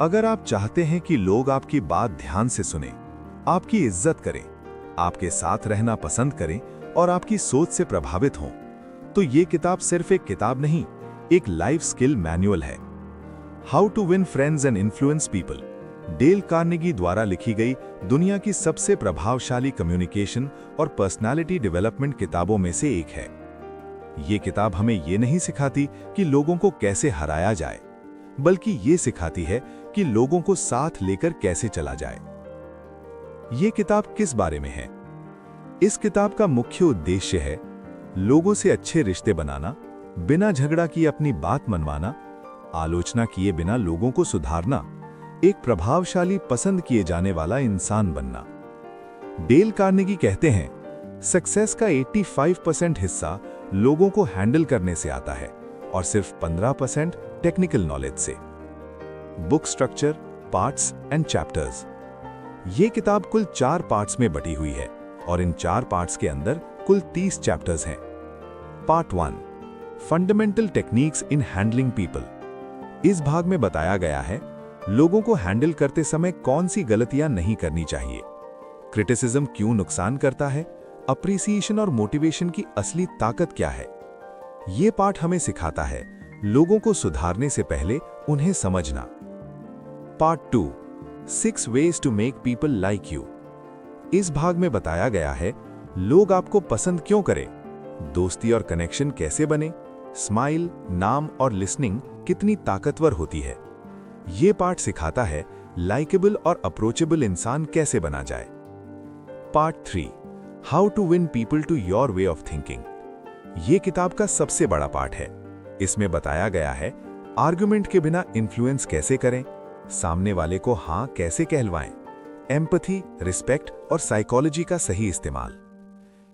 अगर आप चाहते हैं कि लोग आपकी बात ध्यान से सुने, आपकी इज्जत करें, आपके साथ रहना पसंद करें और आपकी सोच से प्रभावित हों, तो ये किताब सिर्फ एक किताब नहीं, एक लाइफ स्किल मैनुअल है। How to win friends and influence people, Dale Carnegie द्वारा लिखी गई दुनिया की सबसे प्रभावशाली कम्युनिकेशन और पर्सनालिटी डेवलपमेंट किताबों में से एक है। ये किताब हमें ये नहीं सिखाती कि लोगों को कैसे हराया जाए, बल्कि ये सिखाती है कि लोगों को साथ लेकर कैसे चला जाए। ये किताब किस बारे में है? इस किताब का मुख्य उद्देश्य है लोगों से अच्छे रिश्ते बनाना, बिना झगड़ा किए अपनी बात मनवाना, आलोचना किए बिना लोगों को सुधारना, एक प्रभावशाली पसंद किए जाने वाला इंसान बनना। डेल कार्नेगी कहते हैं, सक्सेस का 85% हिस्सा लोगों को हैंडल करने से आता है और सिर्फ 15% टेक्निकल नॉलेज से। Book structure, parts and chapters. ये किताब कुल 4 पार्ट्स में बटी हुई है और इन 4 पार्ट्स के अंदर कुल 30 चैप्टर्स हैं। Part 1, fundamental techniques in handling people. इस भाग में बताया गया है लोगों को हैंडल करते समय कौन सी गलतियां नहीं करनी चाहिए, क्रिटिसिज्म क्यों नुकसान करता है, अप्रिसिएशन और मोटिवेशन की असली ताकत क्या है। ये पाठ हमें सिखाता है लोगों को सुधारने से पहले उन्हें समझना। Part 2, 6 ways to make people like you. इस भाग में बताया गया है लोग आपको पसंद क्यों करें, दोस्ती और कनेक्शन कैसे बने, स्माइल, नाम और लिसनिंग कितनी ताकतवर होती है। ये पाठ सिखाता है लाइकेबल और अप्रोचेबल इंसान कैसे बना जाए। Part 3, how to win people to your way of thinking. ये किताब का सबसे बड़ा पार्ट है। इसमें बताया गया है आर्गुमेंट के बिना इन्फ्लुएंस कैसे करें, सामने वाले को हाँ कैसे कहलवाएं, एम्पैथी, रिस्पेक्ट और साइकोलॉजी का सही इस्तेमाल।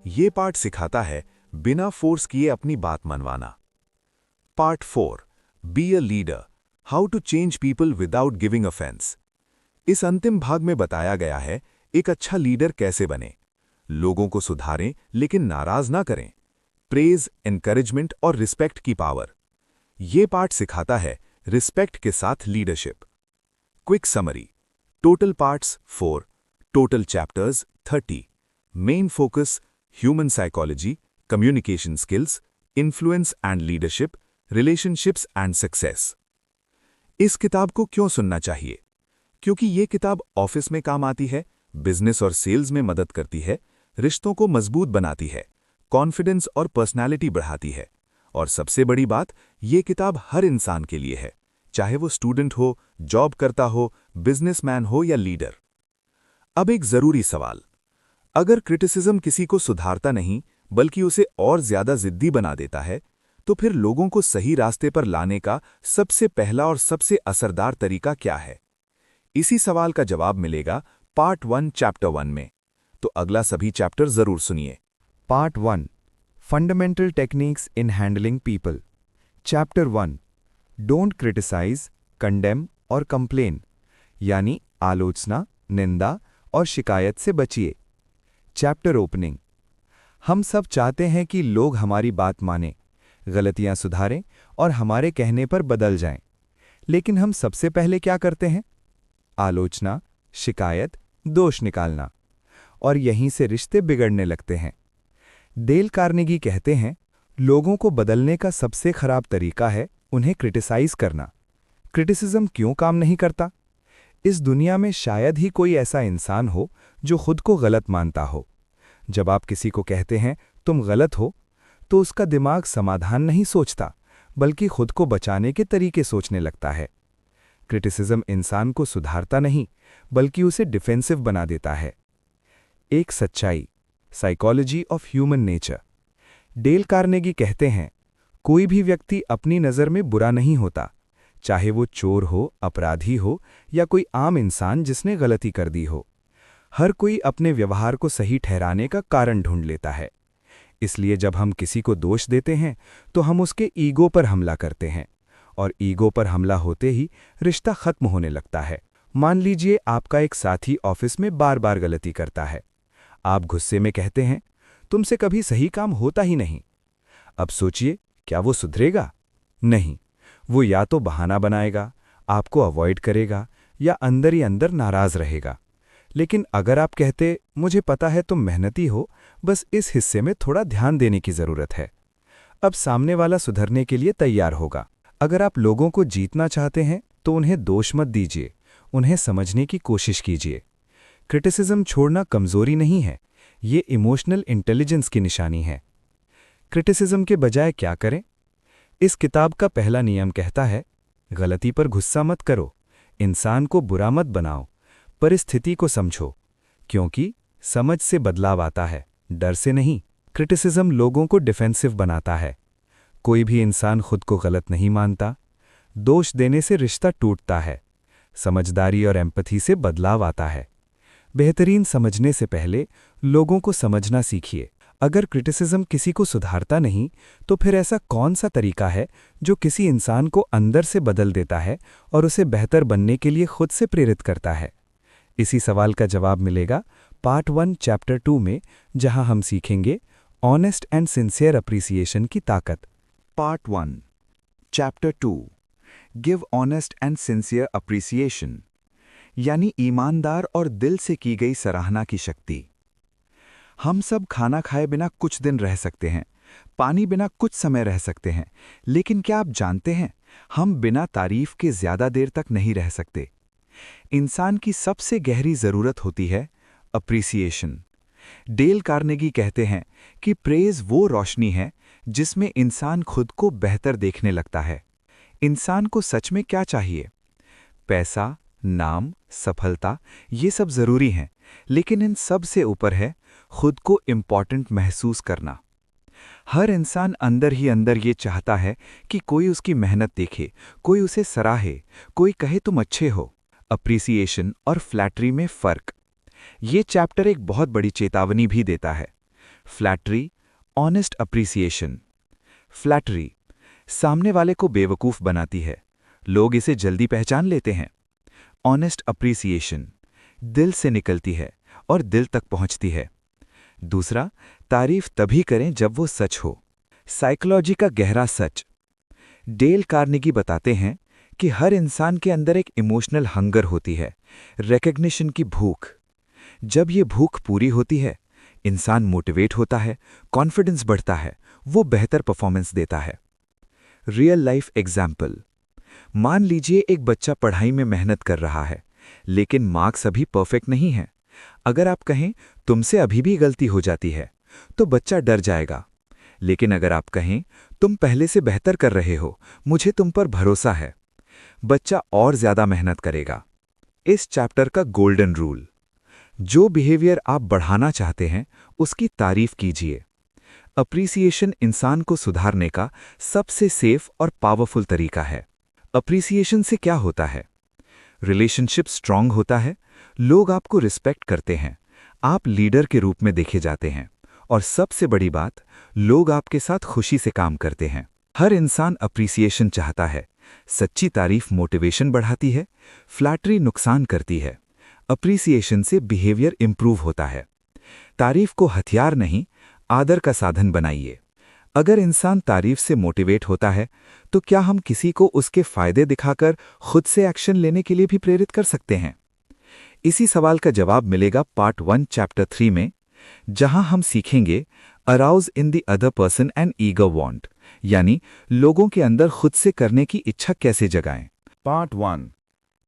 ये पार्ट सिखाता है बिना फोर्स किए अपनी बात मनवाना। Part 4, be a leader, how to change people without giving offence. इस अंतिम भाग में बताया गया है एक अच्छा लीडर कैसे बने, लोगों को सुधारें लेकिन नाराज ना करें, प्रेज, एनकरेजमेंट और रिस्पेक्ट की पावर। ये पार्ट सिखाता है रिस्पेक्ट के साथ leadership. Quick summary. Total parts 4, total chapters 30, main focus human psychology, communication skills, influence and leadership, relationships and success. इस किताब को क्यों सुनना चाहिए? क्योंकि ये किताब ऑफिस में काम आती है, बिजनेस और सेल्स में मदद करती है, रिश्तों को मजबूत बनाती है, कॉन्फिडेंस और पर्सनालिटी बढ़ाती है, और सबसे बड़ी बात, ये किताब हर इंसान के लिए है, चाहे वो स्टूडेंट हो, जॉब करता हो, बिजनेसमैन हो या लीडर। अब एक जरूरी सवाल, अगर क्रिटिसिज्म किसी को सुधारता नहीं बल्कि उसे और ज्यादा जिद्दी बना देता है, तो फिर लोगों को सही रास्ते पर लाने का सबसे पहला और सबसे असरदार तरीका क्या है? इसी सवाल का जवाब मिलेगा पार्ट 1 चैप्टर 1 में। तो अगला सभी चैप्टर जरूर सुनिए। Part 1, fundamental techniques in handling people. Chapter 1, don't criticise, condemn और कंप्लेन, यानी आलोचना, निंदा और शिकायत से बचिए। Chapter opening. हम सब चाहते हैं कि लोग हमारी बात मानें, गलतियां सुधारें और हमारे कहने पर बदल जाएं। लेकिन हम सबसे पहले क्या करते हैं? आलोचना, शिकायत, दोष निकालना, और यहीं से रिश्ते बिगड़ने लगते हैं। डेल कार्नेगी कहते हैं, लोगों को बदलने का सबसे खराब तरीका है उन्हें क्रिटिसाइज करना। क्रिटिसिज्म क्यों काम नहीं करता? इस दुनिया में शायद ही कोई ऐसा इंसान हो जो खुद को गलत मानता हो। जब आप किसी को कहते हैं तुम गलत हो, तो उसका दिमाग समाधान नहीं सोचता, बल्कि खुद को बचाने के तरीके सोचने लगता है। क्रिटिसिज्म इंसान को सुधारता नहीं, बल्कि उसे डिफेंसिव बना देता है। एक सच्चाई, psychology of human nature. Dale Carnegie कहते हैं, कोई भी व्यक्ति अपनी नज़र में बुरा नहीं होता, चाहे वो चोर हो, अपराधी हो या कोई आम इंसान जिसने गलती कर दी हो। हर कोई अपने व्यवहार को सही ठहराने का कारण ढूंढ लेता है। इसलिए जब हम किसी को दोष देते हैं तो हम उसके ईगो पर हमला करते हैं, और ईगो पर हमला होते ही रिश्ता खत्म होने लगता है। मान लीजिए आपका एक साथी ऑफिस में बार बार गलती करता है। आप गुस्से में कहते हैं, तुमसे कभी सही काम होता ही नहीं। अब सोचिए, क्या वो सुधरेगा? नहीं, वो या तो बहाना बनाएगा, आपको अवॉइड करेगा, या अंदर ही अंदर नाराज रहेगा। लेकिन अगर आप कहते मुझे पता है तुम मेहनती हो, बस इस हिस्से में थोड़ा ध्यान देने की ज़रूरत है, अब सामने वाला सुधरने के लिए तैयार होगा। अगर आप लोगों को जीतना चाहते हैं तो उन्हें दोष मत दीजिए, उन्हें समझने की कोशिश कीजिए। क्रिटिसिज्म छोड़ना कमजोरी नहीं है, ये इमोशनल इंटेलिजेंस की निशानी है। क्रिटिसिज्म के बजाय क्या करें? इस किताब का पहला नियम कहता है, गलती पर गुस्सा मत करो, इंसान को बुरा मत बनाओ, परिस्थिति को समझो, क्योंकि समझ से बदलाव आता है, डर से नहीं। क्रिटिसिज्म लोगों को डिफेंसिव बनाता है। कोई भी इंसान खुद को गलत नहीं मानता। दोष देने से रिश्ता टूटता है। समझदारी और एम्पैथी से बदलाव आता है। बेहतरीन समझने से पहले लोगों को समझना सीखिए। अगर क्रिटिसिज्म किसी को सुधारता नहीं, तो फिर ऐसा कौन सा तरीका है जो किसी इंसान को अंदर से बदल देता है और उसे बेहतर बनने के लिए खुद से प्रेरित करता है? इसी सवाल का जवाब मिलेगा पार्ट 1 चैप्टर 2 में, जहां हम सीखेंगे ऑनेस्ट एंड सिंसियर अप्रिसिएशन की ताकत। Part 1 chapter 2 give honest and sincere appreciation, यानी ईमानदार और दिल से की गई सराहना की शक्ति। हम सब खाना खाए बिना कुछ दिन रह सकते हैं, पानी बिना कुछ समय रह सकते हैं, लेकिन क्या आप जानते हैं, हम बिना तारीफ के ज्यादा देर तक नहीं रह सकते। इंसान की सबसे गहरी जरूरत होती है अप्रिसिएशन। डेल कार्नेगी कहते हैं कि प्रेज वो रोशनी है जिसमें इंसान खुद को बेहतर देखने लगता है। इंसान को सच में क्या चाहिए? पैसा, नाम, सफलता, ये सब जरूरी हैं, लेकिन इन सब से ऊपर है खुद को इम्पॉर्टेंट महसूस करना। हर इंसान अंदर ही अंदर ये चाहता है कि कोई उसकी मेहनत देखे, कोई उसे सराहे, कोई कहे तुम अच्छे हो। अप्रिसिएशन और फ्लैटरी में फर्क। ये चैप्टर एक बहुत बड़ी चेतावनी भी देता है। Flattery, honest appreciation. फ्लैटरी सामने वाले को बेवकूफ बनाती है, लोग इसे जल्दी पहचान लेते हैं। ऑनेस्ट अप्रिसिएशन दिल से निकलती है और दिल तक पहुंचती है। दूसरा, तारीफ तभी करें जब वो सच हो। साइकोलॉजी का गहरा सच। डेल कार्नेगी बताते हैं कि हर इंसान के अंदर एक इमोशनल हंगर होती है, रिकॉग्निशन की भूख। जब ये भूख पूरी होती है, इंसान मोटिवेट होता है, कॉन्फिडेंस बढ़ता है, वो बेहतर परफॉर्मेंस देता है। Real life example. मान लीजिए एक बच्चा पढ़ाई में मेहनत कर रहा है, लेकिन मार्क्स अभी परफेक्ट नहीं हैं। अगर आप कहें तुमसे अभी भी गलती हो जाती है, तो बच्चा डर जाएगा। लेकिन अगर आप कहें तुम पहले से बेहतर कर रहे हो, मुझे तुम पर भरोसा है, बच्चा और ज्यादा मेहनत करेगा। इस चैप्टर का गोल्डन रूल। जो बिहेवियर आप बढ़ाना चाहते हैं, उसकी तारीफ कीजिए। अप्रिसिएशन इंसान को सुधारने का सबसे सेफ और पावरफुल तरीका है। अप्रिसिएशन से क्या होता है? रिलेशनशिप स्ट्रांग होता है, लोग आपको रिस्पेक्ट करते हैं, आप लीडर के रूप में देखे जाते हैं, और सबसे बड़ी बात, लोग आपके साथ खुशी से काम करते हैं। हर इंसान अप्रिसिएशन चाहता है। सच्ची तारीफ मोटिवेशन बढ़ाती है, फ्लैटरी नुकसान करती है। अप्रिसिएशन से बिहेवियर इंप्रूव होता है। तारीफ को हथियार नहीं, आदर का साधन बनाइए। अगर इंसान तारीफ से मोटिवेट होता है, तो क्या हम किसी को उसके फायदे दिखाकर खुद से एक्शन लेने के लिए भी प्रेरित कर सकते हैं? इसी सवाल का जवाब मिलेगा पार्ट 1 चैप्टर 3 में, जहां हम सीखेंगे arouse in the other person and eager want, यानी लोगों के अंदर खुद से करने की इच्छा कैसे जगाएं। Part 1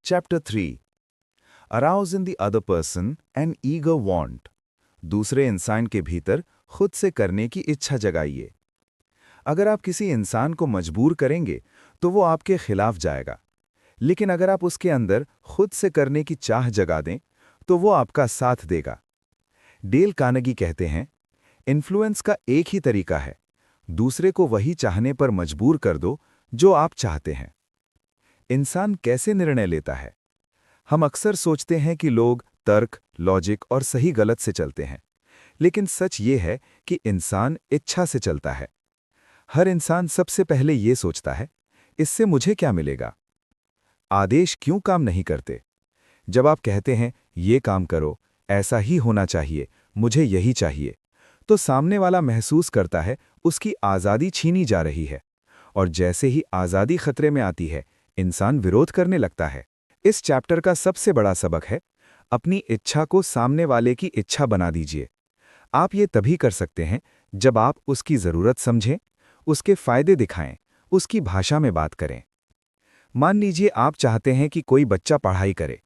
chapter 3 arouse in the other person and eager want. दूसरे इंसान के भीतर खुद से करने की इच्छा जगाइए। अगर आप किसी इंसान को मजबूर करेंगे तो वो आपके खिलाफ जाएगा, लेकिन अगर आप उसके अंदर खुद से करने की चाह जगा दें तो वो आपका साथ देगा। डेल कार्नेगी कहते हैं, इन्फ्लुएंस का एक ही तरीका है, दूसरे को वही चाहने पर मजबूर कर दो जो आप चाहते हैं। इंसान कैसे निर्णय लेता है? हम अक्सर सोचते हैं कि लोग तर्क, लॉजिक और सही गलत से चलते हैं, लेकिन सच ये है कि इंसान इच्छा से चलता है। हर इंसान सबसे पहले ये सोचता है, इससे मुझे क्या मिलेगा? आदेश क्यों काम नहीं करते? जब आप कहते हैं ये काम करो, ऐसा ही होना चाहिए, मुझे यही चाहिए, तो सामने वाला महसूस करता है उसकी आज़ादी छीनी जा रही है, और जैसे ही आज़ादी खतरे में आती है, इंसान विरोध करने लगता है। इस चैप्टर का सबसे बड़ा सबक है, अपनी इच्छा को सामने वाले की इच्छा बना दीजिए। आप ये तभी कर सकते हैं जब आप उसकी ज़रूरत समझें, उसके फायदे दिखाएं, उसकी भाषा में बात करें। मान लीजिए आप चाहते हैं कि कोई बच्चा पढ़ाई करे।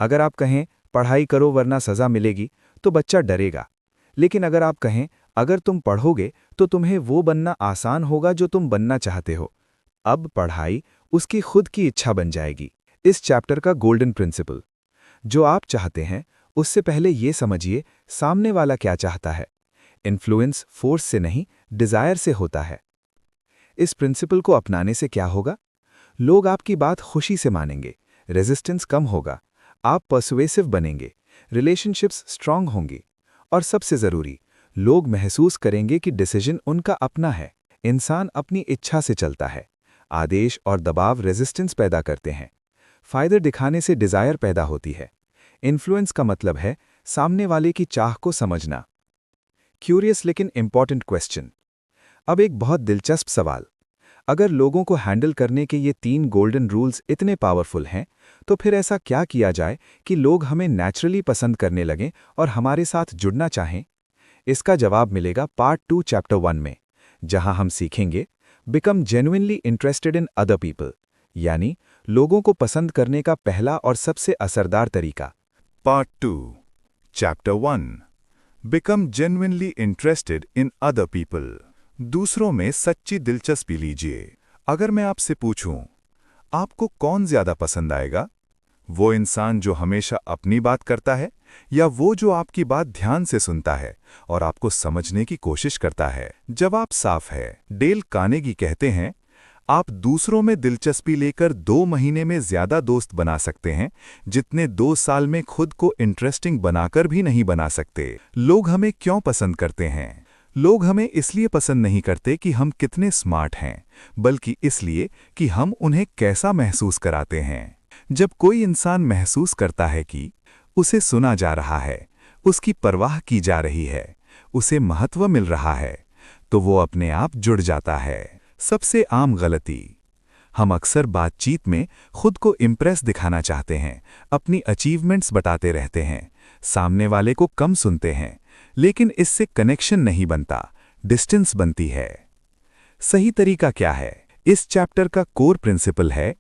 अगर आप कहें पढ़ाई करो वरना सज़ा मिलेगी, तो बच्चा डरेगा। लेकिन अगर आप कहें अगर तुम पढ़ोगे तो तुम्हें वो बनना आसान होगा जो तुम बनना चाहते हो, अब पढ़ाई उसकी खुद की इच्छा बन जाएगी। इस चैप्टर का गोल्डन प्रिंसिपल, जो आप चाहते हैं उससे पहले ये समझिए सामने वाला क्या चाहता है। इन्फ्लुएंस फोर्स से नहीं, डिजायर से होता है। इस प्रिंसिपल को अपनाने से क्या होगा? लोग आपकी बात खुशी से मानेंगे, रेजिस्टेंस कम होगा, आप पर्सुएसिव बनेंगे, रिलेशनशिप्स स्ट्रांग होंगी, और सबसे जरूरी, लोग महसूस करेंगे कि डिसीजन उनका अपना है। इंसान अपनी इच्छा से चलता है। आदेश और दबाव रेजिस्टेंस पैदा करते हैं। फायदे दिखाने से डिजायर पैदा होती है। इन्फ्लुएंस का मतलब है सामने वाले की चाह को समझना। क्यूरियस लेकिन इंपॉर्टेंट क्वेश्चन। अब एक बहुत दिलचस्प सवाल, अगर लोगों को हैंडल करने के ये 3 गोल्डन रूल्स इतने पावरफुल हैं, तो फिर ऐसा क्या किया जाए कि लोग हमें नेचुरली पसंद करने लगें और हमारे साथ जुड़ना चाहें? इसका जवाब मिलेगा पार्ट 2 चैप्टर 1 में, जहां हम सीखेंगे become genuinely interested in other people, यानी लोगों को पसंद करने का पहला और सबसे असरदार तरीका। Part 2 chapter 1 become genuinely interested in other people. दूसरों में सच्ची दिलचस्पी लीजिए। अगर मैं आपसे पूछूं, आपको कौन ज्यादा पसंद आएगा? वो इंसान जो हमेशा अपनी बात करता है, या वो जो आपकी बात ध्यान से सुनता है और आपको समझने की कोशिश करता है? जवाब साफ है। डेल कार्नेगी कहते हैं, आप दूसरों में दिलचस्पी लेकर 2 महीने में ज्यादा दोस्त बना सकते हैं जितने 2 साल में खुद को इंटरेस्टिंग बनाकर भी नहीं बना सकते। लोग हमें क्यों पसंद करते हैं? लोग हमें इसलिए पसंद नहीं करते कि हम कितने स्मार्ट हैं, बल्कि इसलिए कि हम उन्हें कैसा महसूस कराते हैं। जब कोई इंसान महसूस करता है कि उसे सुना जा रहा है, उसकी परवाह की जा रही है, उसे महत्व मिल रहा है, तो वो अपने आप जुड़ जाता है। सबसे आम गलती, हम अक्सर बातचीत में खुद को इम्प्रेस दिखाना चाहते हैं, अपनी अचीवमेंट्स बताते रहते हैं, सामने वाले को कम सुनते हैं, लेकिन इससे कनेक्शन नहीं बनता, डिस्टेंस बनती है। सही तरीका क्या है? इस चैप्टर का कोर प्रिंसिपल है,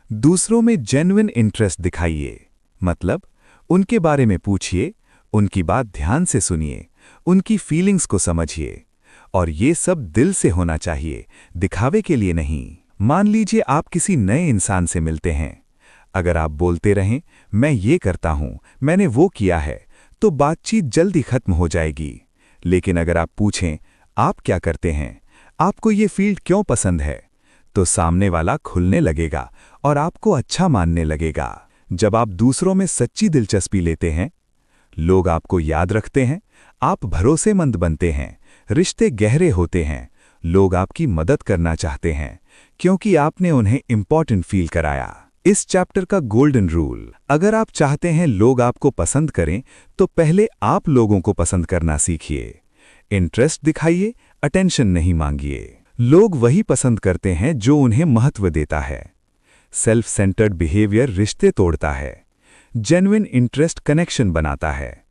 दूसरों में जेन्युइन इंटरेस्ट दिखाइए। मतलब उनके बारे में पूछिए, उनकी बात ध्यान से सुनिए, उनकी फीलिंग्स को समझिए, और ये सब दिल से होना चाहिए, दिखावे के लिए नहीं। मान लीजिए आप किसी नए इंसान से मिलते हैं। अगर आप बोलते रहें, मैं ये करता हूं, मैंने वो किया है, तो बातचीत जल्दी खत्म हो जाएगी। लेकिन अगर आप पूछें, आप क्या करते हैं, आपको ये फील्ड क्यों पसंद है, तो सामने वाला खुलने लगेगा और आपको अच्छा मानने लगेगा। जब आप दूसरों में सच्ची दिलचस्पी लेते हैं, लोग आपको याद रखते हैं, आप भरोसेमंद बनते हैं, रिश्ते गहरे होते हैं, लोग आपकी मदद करना चाहते हैं, क्योंकि आपने उन्हें इंपॉर्टेंट फील कराया। इस चैप्टर का गोल्डन रूल, अगर आप चाहते हैं लोग आपको पसंद करें, तो पहले आप लोगों को पसंद करना सीखिए। इंटरेस्ट दिखाइए, अटेंशन नहीं मांगिए। लोग वही पसंद करते हैं जो उन्हें महत्व देता है। सेल्फ सेंटर्ड बिहेवियर रिश्ते तोड़ता है। जेन्युइन इंटरेस्ट कनेक्शन बनाता है।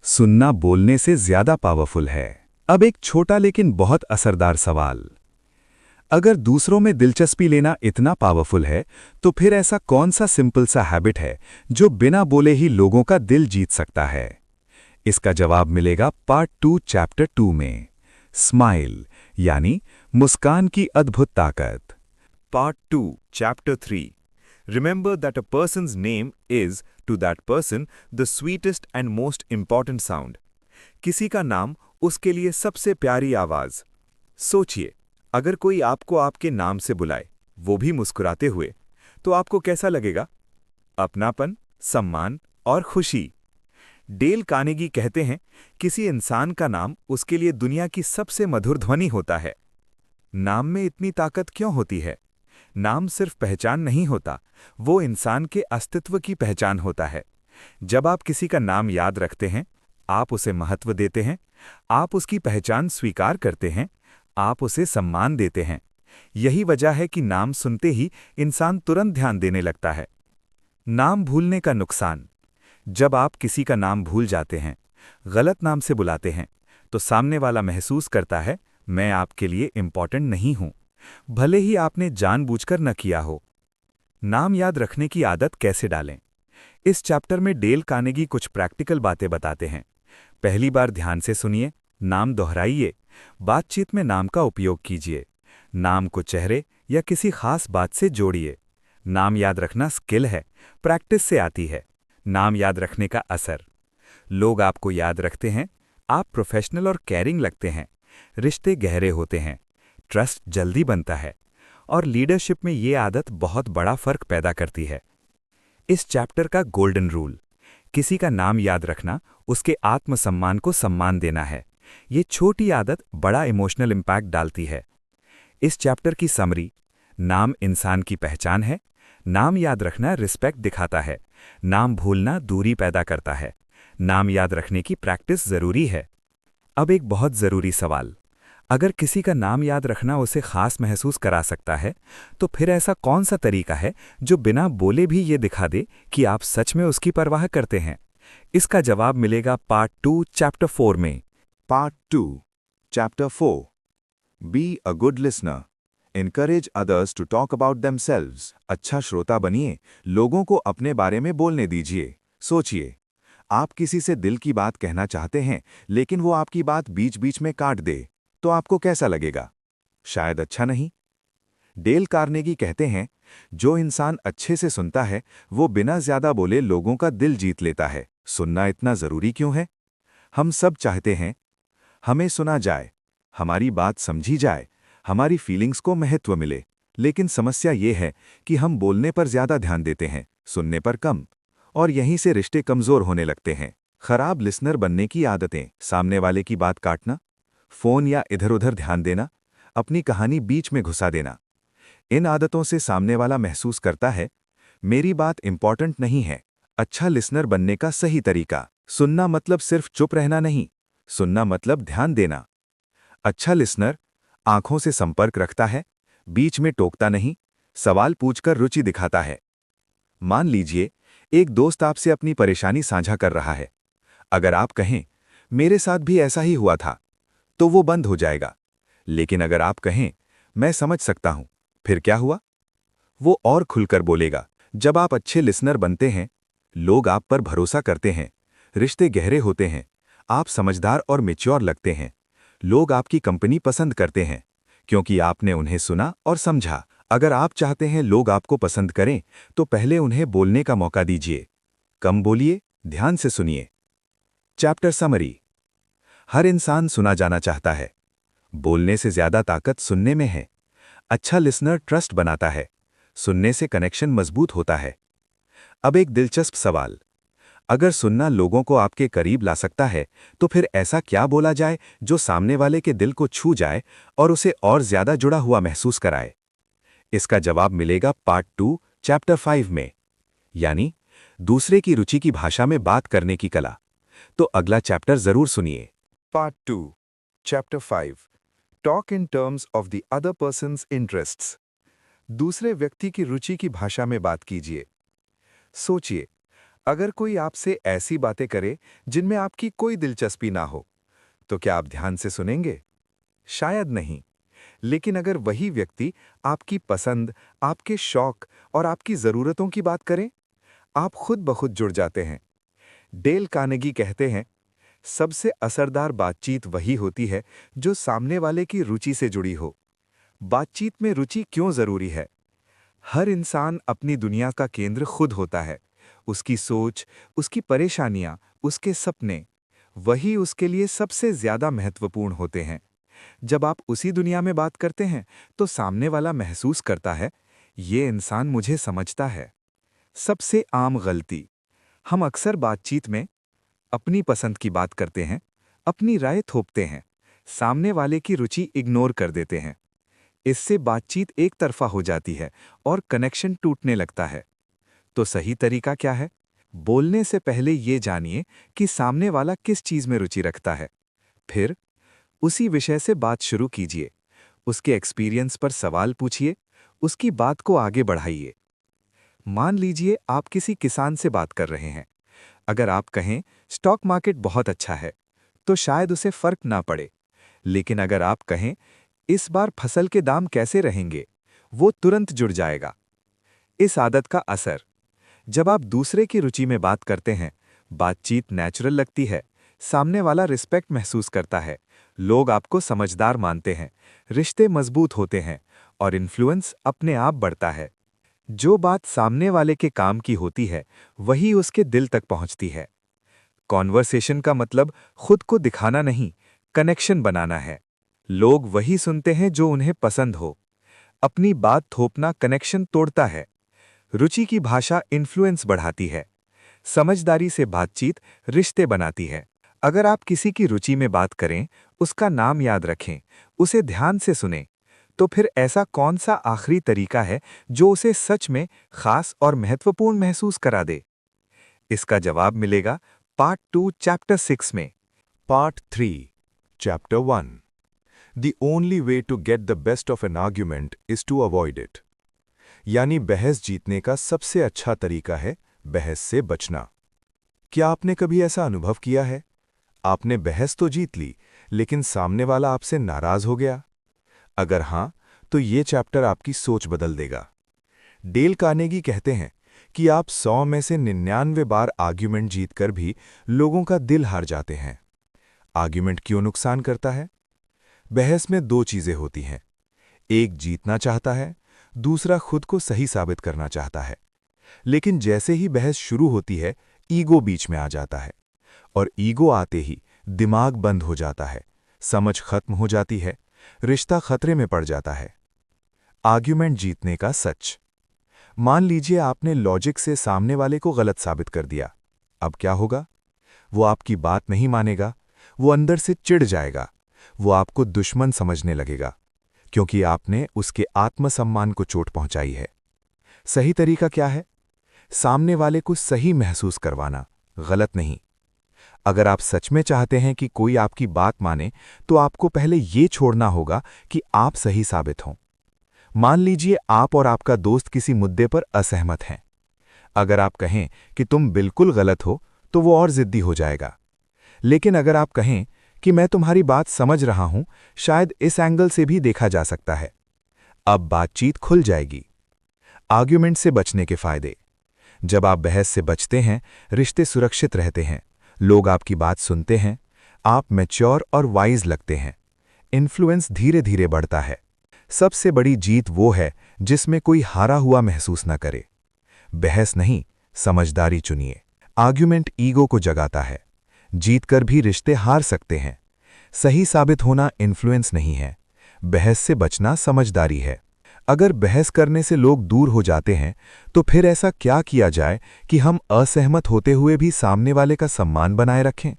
सुनना बोलने से ज्यादा पावरफुल है। अब एक छोटा लेकिन बहुत असरदार सवाल, अगर दूसरों में दिलचस्पी लेना इतना पावरफुल है, तो फिर ऐसा कौन सा सिंपल सा हैबिट है जो बिना बोले ही लोगों का दिल जीत सकता है? इसका जवाब मिलेगा पार्ट 2 चैप्टर 2 में। स्माइल, यानी मुस्कान की अद्भुत ताकत। Part 2 chapter 3। Remember that a person's name is, to that person, the sweetest and most important sound. किसी का नाम उसके लिए सबसे प्यारी आवाज। सोचिए, अगर कोई आपको आपके नाम से बुलाए, वो भी मुस्कुराते हुए, तो आपको कैसा लगेगा? अपनापन, सम्मान और खुशी। डेल कार्नेगी कहते हैं, किसी इंसान का नाम उसके लिए दुनिया की सबसे मधुर ध्वनि होता है। नाम में इतनी ताकत क्यों होती है? नाम सिर्फ पहचान नहीं होता, वो इंसान के अस्तित्व की पहचान होता है। जब आप किसी का नाम याद रखते हैं, आप उसे महत्व देते हैं, आप उसकी पहचान स्वीकार करते हैं, आप उसे सम्मान देते हैं। यही वजह है कि नाम सुनते ही इंसान तुरंत ध्यान देने लगता है। नाम भूलने का नुकसान। जब आप किसी का नाम भूल जाते हैं, गलत नाम से बुलाते हैं, तो सामने वाला महसूस करता है मैं आपके लिए इम्पॉर्टेंट नहीं हूं, भले ही आपने जानबूझकर न किया हो। नाम याद रखने की आदत कैसे डालें? इस चैप्टर में डेल कार्नेगी कुछ प्रैक्टिकल बातें बताते हैं। पहली बार ध्यान से सुनिए, नाम दोहराइए, बातचीत में नाम का उपयोग कीजिए, नाम को चेहरे या किसी खास बात से जोड़िए। नाम याद रखना स्किल है, प्रैक्टिस से आती है। नाम याद रखने का असर। लोग आपको याद रखते हैं, आप प्रोफेशनल और केयरिंग लगते हैं, रिश्ते गहरे होते हैं, ट्रस्ट जल्दी बनता है, और लीडरशिप में ये आदत बहुत बड़ा फर्क पैदा करती है। इस चैप्टर का गोल्डन रूल, किसी का नाम याद रखना उसके आत्मसम्मान को सम्मान देना है। ये छोटी आदत बड़ा इमोशनल इम्पैक्ट डालती है। इस चैप्टर की समरी, नाम इंसान की पहचान है, नाम याद रखना रिस्पेक्ट दिखाता है, नाम भूलना दूरी पैदा करता है, नाम याद रखने की प्रैक्टिस जरूरी है। अब एक बहुत जरूरी सवाल, अगर किसी का नाम याद रखना उसे खास महसूस करा सकता है, तो फिर ऐसा कौन सा तरीका है जो बिना बोले भी ये दिखा दे कि आप सच में उसकी परवाह करते हैं? इसका जवाब मिलेगा पार्ट 2 चैप्टर 4 में। Part 2, Chapter 4. Be a good listener. Encourage others to talk about themselves. अच्छा श्रोता बनिए, लोगों को अपने बारे में बोलने दीजिए। सोचिए, आप किसी से दिल की बात कहना चाहते हैं, लेकिन वो आपकी बात बीच-बीच में काट दे, तो आपको कैसा लगेगा? शायद अच्छा नहीं। डेल कार्नेगी कहते हैं, जो इंसान अच्छे से सुनता है, वो बिना ज्यादा बोले लोगों का दिल जीत लेता है। सुनना इतना जरूरी क्यों है? हम सब चाहते हैं हमें सुना जाए, हमारी बात समझी जाए, हमारी फीलिंग्स को महत्व मिले। लेकिन समस्या ये है कि हम बोलने पर ज्यादा ध्यान देते हैं, सुनने पर कम, और यहीं से रिश्ते कमजोर होने लगते हैं। खराब लिसनर बनने की आदतें, सामने वाले की बात काटना, फोन या इधर-उधर ध्यान देना, अपनी कहानी बीच में घुसा देना। इन आदतों से सामने वाला महसूस करता है मेरी बात इंपॉर्टेंट नहीं है। अच्छा लिसनर बनने का सही तरीका, सुनना मतलब सिर्फ चुप रहना नहीं, सुनना मतलब ध्यान देना। अच्छा लिसनर आंखों से संपर्क रखता है, बीच में टोकता नहीं, सवाल पूछकर रुचि दिखाता है। मान लीजिए एक दोस्त आपसे अपनी परेशानी साझा कर रहा है। अगर आप कहें मेरे साथ भी ऐसा ही हुआ था, तो वो बंद हो जाएगा। लेकिन अगर आप कहें मैं समझ सकता हूं, फिर क्या हुआ? वो और खुलकर बोलेगा। जब आप अच्छे लिसनर बनते हैं, लोग आप पर भरोसा करते हैं, रिश्ते गहरे होते हैं, आप समझदार और मैच्योर लगते हैं। लोग आपकी कंपनी पसंद करते हैं, क्योंकि आपने उन्हें सुना और समझा। अगर आप चाहते हैं लोग आपको पसंद करें, तो पहले उन्हें बोलने का मौका दीजिए। कम बोलिए, ध्यान से सुनिए। Chapter summary. हर इंसान सुना जाना चाहता है। बोलने से ज्यादा ताकत सुनने में है। अच्छा लिसनर ट्रस्ट बनाता है, सुनने से कनेक्शन मजबूत होता है। अब एक दिलचस्प सवाल, अगर सुनना लोगों को आपके करीब ला सकता है, तो फिर ऐसा क्या बोला जाए जो सामने वाले के दिल को छू जाए और उसे और ज्यादा जुड़ा हुआ महसूस कराए? इसका जवाब मिलेगा पार्ट 2 चैप्टर 5 में, यानी दूसरे की रुचि की भाषा में बात करने की कला। तो अगला चैप्टर जरूर सुनिए। Part 2 chapter 5 talk in terms of the other persons interests. दूसरे व्यक्ति की रुचि की भाषा में बात कीजिए। सोचिए, अगर कोई आपसे ऐसी बातें करे जिनमें आपकी कोई दिलचस्पी ना हो, तो क्या आप ध्यान से सुनेंगे? शायद नहीं। लेकिन अगर वही व्यक्ति आपकी पसंद, आपके शौक और आपकी जरूरतों की बात करें, आप खुद ब खुद जुड़ जाते हैं। डेल कार्नेगी कहते हैं, सबसे असरदार बातचीत वही होती है जो सामने वाले की रुचि से जुड़ी हो। बातचीत में रुचि क्यों जरूरी है? हर इंसान अपनी दुनिया का केंद्र खुद होता है। उसकी सोच, उसकी परेशानियां, उसके सपने, वही उसके लिए सबसे ज्यादा महत्वपूर्ण होते हैं। जब आप उसी दुनिया में बात करते हैं, तो सामने वाला महसूस करता है, ये इंसान मुझे समझता है। सबसे आम गलती, हम अक्सर बातचीत में अपनी पसंद की बात करते हैं, अपनी राय थोपते हैं, सामने वाले की रुचि इग्नोर कर देते हैं। इससे बातचीत एक तरफा हो जाती है और कनेक्शन टूटने लगता है। तो सही तरीका क्या है? बोलने से पहले ये जानिए कि सामने वाला किस चीज में रुचि रखता है। फिर उसी विषय से बात शुरू कीजिए। उसके एक्सपीरियंस पर सवाल पूछिए, उसकी बात को आगे बढ़ाइए। मान लीजिए आप किसी किसान से बात कर रहे हैं। अगर आप कहें स्टॉक मार्केट बहुत अच्छा है, तो शायद उसे फर्क ना पड़े। लेकिन अगर आप कहें इस बार फसल के दाम कैसे रहेंगे, वो तुरंत जुड़ जाएगा। इस आदत का असर, जब आप दूसरे की रुचि में बात करते हैं, बातचीत नेचुरल लगती है, सामने वाला रिस्पेक्ट महसूस करता है, लोग आपको समझदार मानते हैं, रिश्ते मजबूत होते हैं और इन्फ्लुएंस अपने आप बढ़ता है। जो बात सामने वाले के काम की होती है, वही उसके दिल तक पहुंचती है। कॉन्वर्सेशन का मतलब खुद को दिखाना नहीं, कनेक्शन बनाना है। लोग वही सुनते हैं जो उन्हें पसंद हो। अपनी बात थोपना कनेक्शन तोड़ता है। रुचि की भाषा इन्फ्लुएंस बढ़ाती है। समझदारी से बातचीत रिश्ते बनाती है। अगर आप किसी की रुचि में बात करें, उसका नाम याद रखें, उसे ध्यान से सुनें, तो फिर ऐसा कौन सा आखिरी तरीका है जो उसे सच में खास और महत्वपूर्ण महसूस करा दे? इसका जवाब मिलेगा पार्ट 2 चैप्टर 6 में। Part 3, Chapter 1. The only way to get the best of an argument is to avoid it. यानी बहस जीतने का सबसे अच्छा तरीका है बहस से बचना। क्या आपने कभी ऐसा अनुभव किया है? आपने बहस तो जीत ली, लेकिन सामने वाला आपसे नाराज हो गया? अगर हां, तो ये चैप्टर आपकी सोच बदल देगा। डेल कार्नेगी कहते हैं कि आप 100 में से 99 बार आर्ग्यूमेंट जीतकर भी लोगों का दिल हार जाते हैं। आर्ग्यूमेंट क्यों नुकसान करता है? बहस में दो चीजें होती हैं। एक जीतना चाहता है, दूसरा खुद को सही साबित करना चाहता है। लेकिन जैसे ही बहस शुरू होती है, ईगो बीच में आ जाता है, और ईगो आते ही दिमाग बंद हो जाता है, समझ खत्म हो जाती है, रिश्ता खतरे में पड़ जाता है। आर्ग्यूमेंट जीतने का सच। मान लीजिए आपने लॉजिक से सामने वाले को गलत साबित कर दिया। अब क्या होगा? वो आपकी बात नहीं मानेगा, वो अंदर से चिढ़ जाएगा, वो आपको दुश्मन समझने लगेगा, क्योंकि आपने उसके आत्मसम्मान को चोट पहुंचाई है। सही तरीका क्या है? सामने वाले को सही महसूस करवाना, गलत नहीं। अगर आप सच में चाहते हैं कि कोई आपकी बात माने, तो आपको पहले ये छोड़ना होगा कि आप सही साबित हों। मान लीजिए आप और आपका दोस्त किसी मुद्दे पर असहमत हैं। अगर आप कहें कि तुम बिल्कुल गलत हो, तो वो और जिद्दी हो जाएगा। लेकिन अगर आप कहें कि मैं तुम्हारी बात समझ रहा हूं, शायद इस एंगल से भी देखा जा सकता है, अब बातचीत खुल जाएगी। आर्ग्यूमेंट से बचने के फायदे। जब आप बहस से बचते हैं, रिश्ते सुरक्षित रहते हैं, लोग आपकी बात सुनते हैं, आप मैच्योर और वाइज लगते हैं, इन्फ्लुएंस धीरे धीरे बढ़ता है। सबसे बड़ी जीत वो है जिसमें कोई हारा हुआ महसूस न करे। बहस नहीं, समझदारी चुनिए। आर्ग्यूमेंट ईगो को जगाता है। जीतकर भी रिश्ते हार सकते हैं। सही साबित होना इन्फ्लुएंस नहीं है, बहस से बचना समझदारी है। अगर बहस करने से लोग दूर हो जाते हैं, तो फिर ऐसा क्या किया जाए कि हम असहमत होते हुए भी सामने वाले का सम्मान बनाए रखें?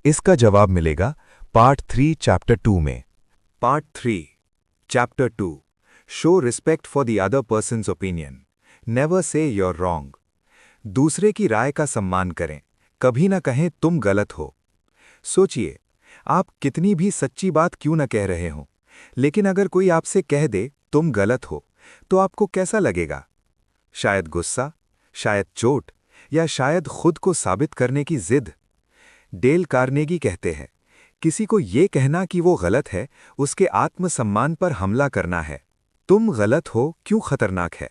इसका जवाब मिलेगा पार्ट 3 चैप्टर 2 में। Part 3 chapter 2, show respect for the other persons opinion, never say you're wrong. दूसरे की राय का सम्मान करें, कभी ना कहें तुम गलत हो। सोचिए, आप कितनी भी सच्ची बात क्यों न कह रहे हो, लेकिन अगर कोई आपसे कह दे तुम गलत हो, तो आपको कैसा लगेगा? शायद गुस्सा, शायद चोट, या शायद खुद को साबित करने की जिद। डेल कार्नेगी कहते हैं, किसी को ये कहना कि वो गलत है, उसके आत्मसम्मान पर हमला करना है। तुम गलत हो क्यों खतरनाक है?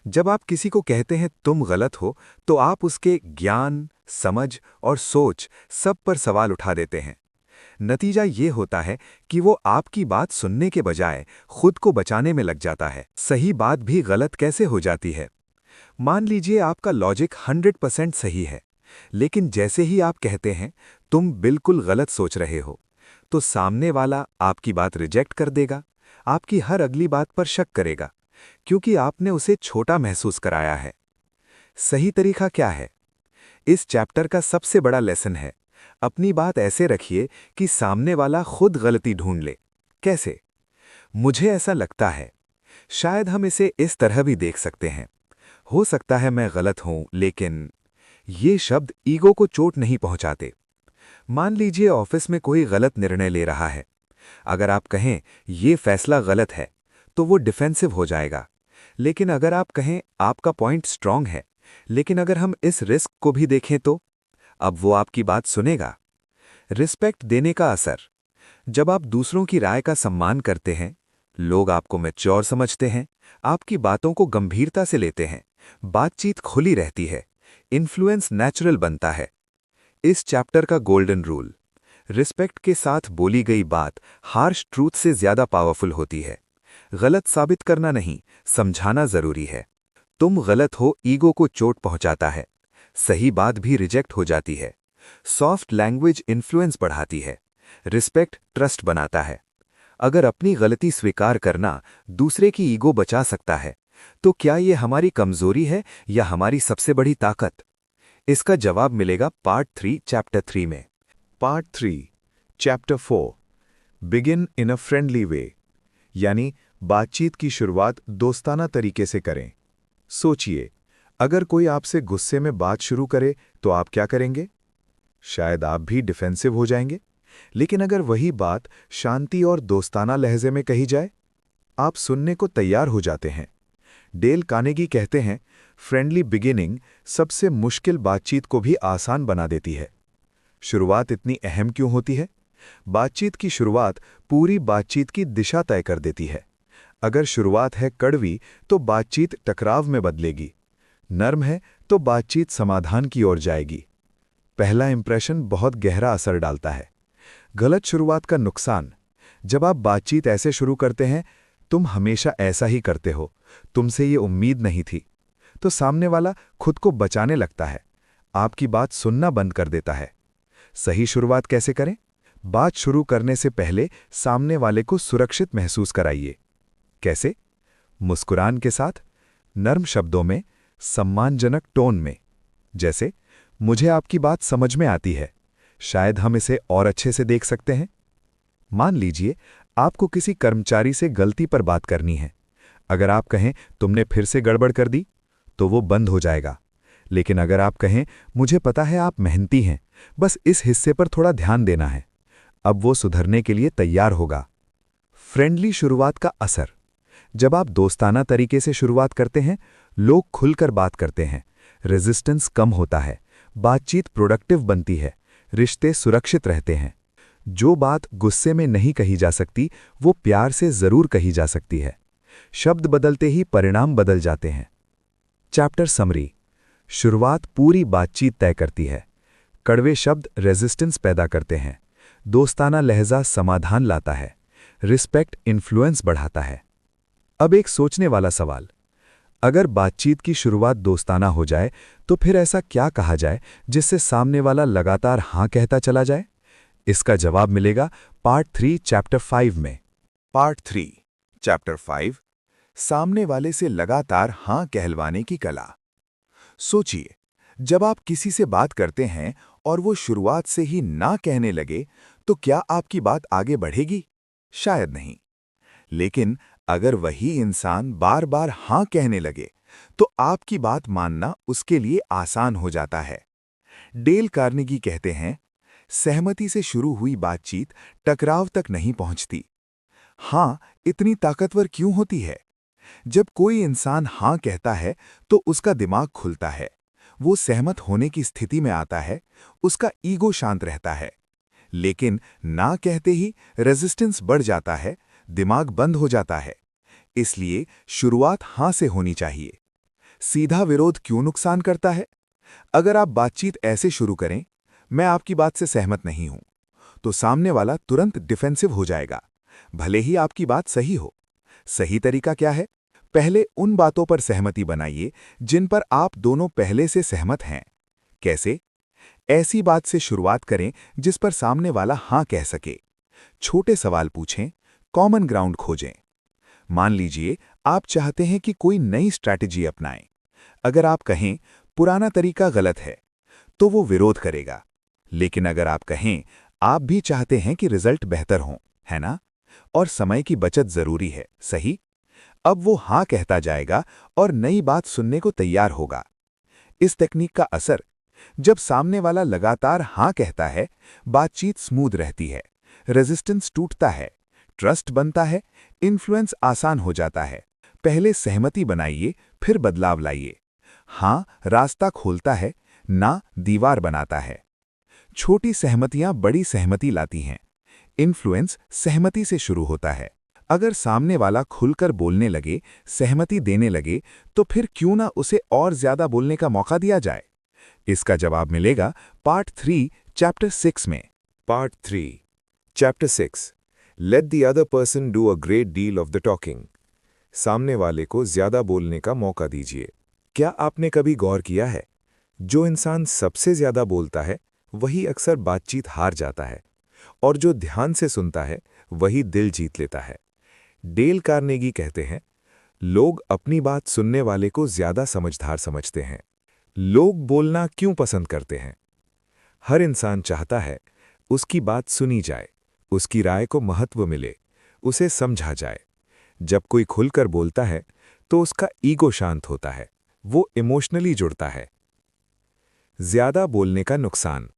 जब आप किसी को कहते हैं तुम गलत हो, तो आप उसके ज्ञान, समझ और सोच सब पर सवाल उठा देते हैं। नतीजा ये होता है कि वो आपकी बात सुनने के बजाय खुद को बचाने में लग जाता है। सही बात भी गलत कैसे हो जाती है? मान लीजिए आपका लॉजिक 100% सही है, लेकिन जैसे ही आप कहते हैं तुम बिल्कुल गलत सोच रहे हो, तो सामने वाला आपकी बात रिजेक्ट कर देगा, आपकी हर अगली बात पर शक करेगा, क्योंकि आपने उसे छोटा महसूस कराया है। सही तरीका क्या है? इस चैप्टर का सबसे बड़ा लेसन है, अपनी बात ऐसे रखिए कि सामने वाला खुद गलती ढूंढ ले। कैसे? मुझे ऐसा लगता है। शायद हम इसे इस तरह भी देख सकते हैं, हो सकता है मैं गलत हूं, लेकिन ये शब्द ईगो को चोट नहीं पहुंचाते। मान लीजिए ऑफिस में कोई गलत निर्णय ले रहा है। अगर आप कहें ये फैसला गलत है, तो वो डिफेंसिव हो जाएगा। लेकिन अगर आप कहें आपका पॉइंट स्ट्रांग है, लेकिन अगर हम इस रिस्क को भी देखें तो अब वो आपकी बात सुनेगा। रिस्पेक्ट देने का असर। जब आप दूसरों की राय का सम्मान करते हैं, लोग आपको मैच्योर समझते हैं, आपकी बातों को गंभीरता से लेते हैं, बातचीत खुली रहती है, इन्फ्लुएंस नेचुरल बनता है। इस चैप्टर का गोल्डन रूल। रिस्पेक्ट के साथ बोली गई बात हार्श ट्रूथ से ज्यादा पावरफुल होती है। गलत साबित करना नहीं, समझाना जरूरी है। तुम गलत हो ईगो को चोट पहुंचाता है। सही बात भी रिजेक्ट हो जाती है। सॉफ्ट लैंग्वेज इन्फ्लुएंस बढ़ाती है। रिस्पेक्ट ट्रस्ट बनाता है। अगर अपनी गलती स्वीकार करना दूसरे की ईगो बचा सकता है, तो क्या ये हमारी कमजोरी है या हमारी सबसे बड़ी ताकत? इसका जवाब मिलेगा पार्ट 3 चैप्टर 3 में। Part 3 chapter 4 begin in a friendly way, यानी बातचीत की शुरुआत दोस्ताना तरीके से करें। सोचिए, अगर कोई आपसे गुस्से में बात शुरू करे तो आप क्या करेंगे? शायद आप भी डिफेंसिव हो जाएंगे। लेकिन अगर वही बात शांति और दोस्ताना लहजे में कही जाए, आप सुनने को तैयार हो जाते हैं। डेल कार्नेगी कहते हैं, फ्रेंडली बिगिनिंग सबसे मुश्किल बातचीत को भी आसान बना देती है। शुरुआत इतनी अहम क्यों होती है? बातचीत की शुरुआत पूरी बातचीत की दिशा तय कर देती है। अगर शुरुआत है कड़वी तो बातचीत टकराव में बदलेगी। नर्म है तो बातचीत समाधान की ओर जाएगी। पहला इंप्रेशन बहुत गहरा असर डालता है। गलत शुरुआत का नुकसान। जब आप बातचीत ऐसे शुरू करते हैं, तुम हमेशा ऐसा ही करते हो, तुमसे ये उम्मीद नहीं थी, तो सामने वाला खुद को बचाने लगता है, आपकी बात सुनना बंद कर देता है। सही शुरुआत कैसे करें? बात शुरू करने से पहले सामने वाले को सुरक्षित महसूस कराइए। कैसे? मुस्कुरान के साथ, नर्म शब्दों में, सम्मानजनक टोन में। जैसे, मुझे आपकी बात समझ में आती है, शायद हम इसे और अच्छे से देख सकते हैं। मान लीजिए आपको किसी कर्मचारी से गलती पर बात करनी है। अगर आप कहें तुमने फिर से गड़बड़ कर दी, तो वो बंद हो जाएगा। लेकिन अगर आप कहें मुझे पता है आप मेहनती हैं, बस इस हिस्से पर थोड़ा ध्यान देना है, अब वो सुधरने के लिए तैयार होगा। फ्रेंडली शुरुआत का असर। जब आप दोस्ताना तरीके से शुरुआत करते हैं, लोग खुलकर बात करते हैं, रेजिस्टेंस कम होता है, बातचीत प्रोडक्टिव बनती है, रिश्ते सुरक्षित रहते हैं। जो बात गुस्से में नहीं कही जा सकती, वो प्यार से जरूर कही जा सकती है। शब्द बदलते ही परिणाम बदल जाते हैं। Chapter summary. शुरुआत पूरी बातचीत तय करती है। कड़वे शब्द रेजिस्टेंस पैदा करते हैं। दोस्ताना लहजा समाधान लाता है। रिस्पेक्ट इन्फ्लुएंस बढ़ाता है। अब एक सोचने वाला सवाल। अगर बातचीत की शुरुआत दोस्ताना हो जाए, तो फिर ऐसा क्या कहा जाए जिससे सामने वाला लगातार हां कहता चला जाए? इसका जवाब मिलेगा पार्ट 3 चैप्टर 5 में। पार्ट 3 चैप्टर 5 सामने वाले से लगातार हां कहलवाने की कला। सोचिए, जब आप किसी से बात करते हैं और वो शुरुआत से ही ना कहने लगे, तो क्या आपकी बात आगे बढ़ेगी? शायद नहीं। लेकिन अगर वही इंसान बार बार हां कहने लगे, तो आपकी बात मानना उसके लिए आसान हो जाता है। डेल कार्नेगी कहते हैं, सहमति से शुरू हुई बातचीत टकराव तक नहीं पहुंचती। हां इतनी ताकतवर क्यों होती है? जब कोई इंसान हां कहता है, तो उसका दिमाग खुलता है, वो सहमत होने की स्थिति में आता है, उसका ईगो शांत रहता है। लेकिन ना कहते ही रेजिस्टेंस बढ़ जाता है, दिमाग बंद हो जाता है। इसलिए शुरुआत हां से होनी चाहिए। सीधा विरोध क्यों नुकसान करता है? अगर आप बातचीत ऐसे शुरू करें, मैं आपकी बात से सहमत नहीं हूं, तो सामने वाला तुरंत डिफेंसिव हो जाएगा, भले ही आपकी बात सही हो। सही तरीका क्या है? पहले उन बातों पर सहमति बनाइए जिन पर आप दोनों पहले से सहमत हैं। कैसे? ऐसी बात से शुरुआत करें जिस पर सामने वाला हां कह सके। छोटे सवाल पूछें, कॉमन ग्राउंड खोजें। मान लीजिए आप चाहते हैं कि कोई नई स्ट्रैटेजी अपनाएं। अगर आप कहें पुराना तरीका गलत है, तो वो विरोध करेगा। लेकिन अगर आप कहें आप भी चाहते हैं कि रिजल्ट बेहतर हो, है ना? और समय की बचत जरूरी है, सही? अब वो हां कहता जाएगा और नई बात सुनने को तैयार होगा। इस टेक्निक का असर, जब सामने वाला लगातार हां कहता है, बातचीत स्मूथ रहती है, रेजिस्टेंस टूटता है, ट्रस्ट बनता है, इन्फ्लुएंस आसान हो जाता है। पहले सहमति बनाइए, फिर बदलाव लाइए। हाँ रास्ता खोलता है, ना दीवार बनाता है। छोटी सहमतियां बड़ी सहमति लाती हैं। इन्फ्लुएंस सहमति से शुरू होता है। अगर सामने वाला खुलकर बोलने लगे, सहमति देने लगे, तो फिर क्यों ना उसे और ज्यादा बोलने का मौका दिया जाए? इसका जवाब मिलेगा पार्ट 3 चैप्टर 6 में। Part 3, Chapter 6. Let the other person do a great deal of the talking. सामने वाले को ज्यादा बोलने का मौका दीजिए। क्या आपने कभी गौर किया है? जो इंसान सबसे ज्यादा बोलता है, वही अक्सर बातचीत हार जाता है, और जो ध्यान से सुनता है, वही दिल जीत लेता है। डेल कार्नेगी कहते हैं, लोग अपनी बात सुनने वाले को ज्यादा समझदार समझते हैं। लोग बोलना क्यों पसंद करते हैं? हर इंसान चाहता है उसकी बात सुनी जाए, उसकी राय को महत्व मिले, उसे समझा जाए। जब कोई खुलकर बोलता है तो उसका ईगो शांत होता है, वो इमोशनली जुड़ता है। ज्यादा बोलने का नुकसान।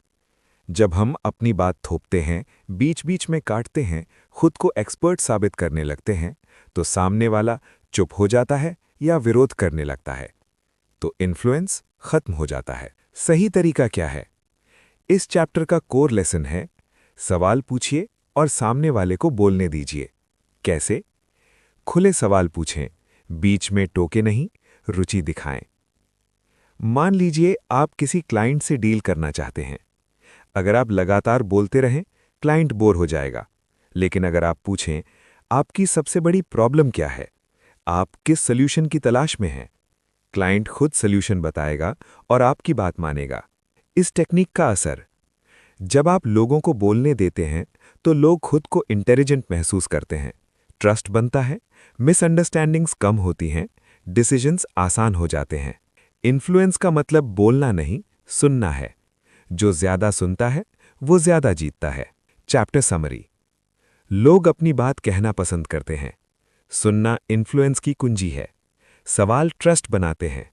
जब हम अपनी बात थोपते हैं, बीच बीच में काटते हैं, खुद को एक्सपर्ट साबित करने लगते हैं, तो सामने वाला चुप हो जाता है या विरोध करने लगता है, तो इन्फ्लुएंस खत्म हो जाता है। सही तरीका क्या है? इस चैप्टर का कोर लेसन है, सवाल पूछिए और सामने वाले को बोलने दीजिए। कैसे? खुले सवाल पूछें, बीच में टोके नहीं, रुचि दिखाएं। मान लीजिए आप किसी क्लाइंट से डील करना चाहते हैं। अगर आप लगातार बोलते रहें, क्लाइंट बोर हो जाएगा। लेकिन अगर आप पूछें, आपकी सबसे बड़ी प्रॉब्लम क्या है? आप किस सॉल्यूशन की तलाश में हैं? क्लाइंट खुद सॉल्यूशन बताएगा और आपकी बात मानेगा। इस टेक्निक का असर। जब आप लोगों को बोलने देते हैं, तो लोग खुद को इंटेलिजेंट महसूस करते हैं, ट्रस्ट बनता है, मिसअंडरस्टैंडिंग्स कम होती हैं, डिसीजंस आसान हो जाते हैं। इन्फ्लुएंस का मतलब बोलना नहीं, सुनना है। जो ज्यादा सुनता है, वो ज्यादा जीतता है। Chapter summary. लोग अपनी बात कहना पसंद करते हैं। सुनना इन्फ्लुएंस की कुंजी है। सवाल ट्रस्ट बनाते हैं।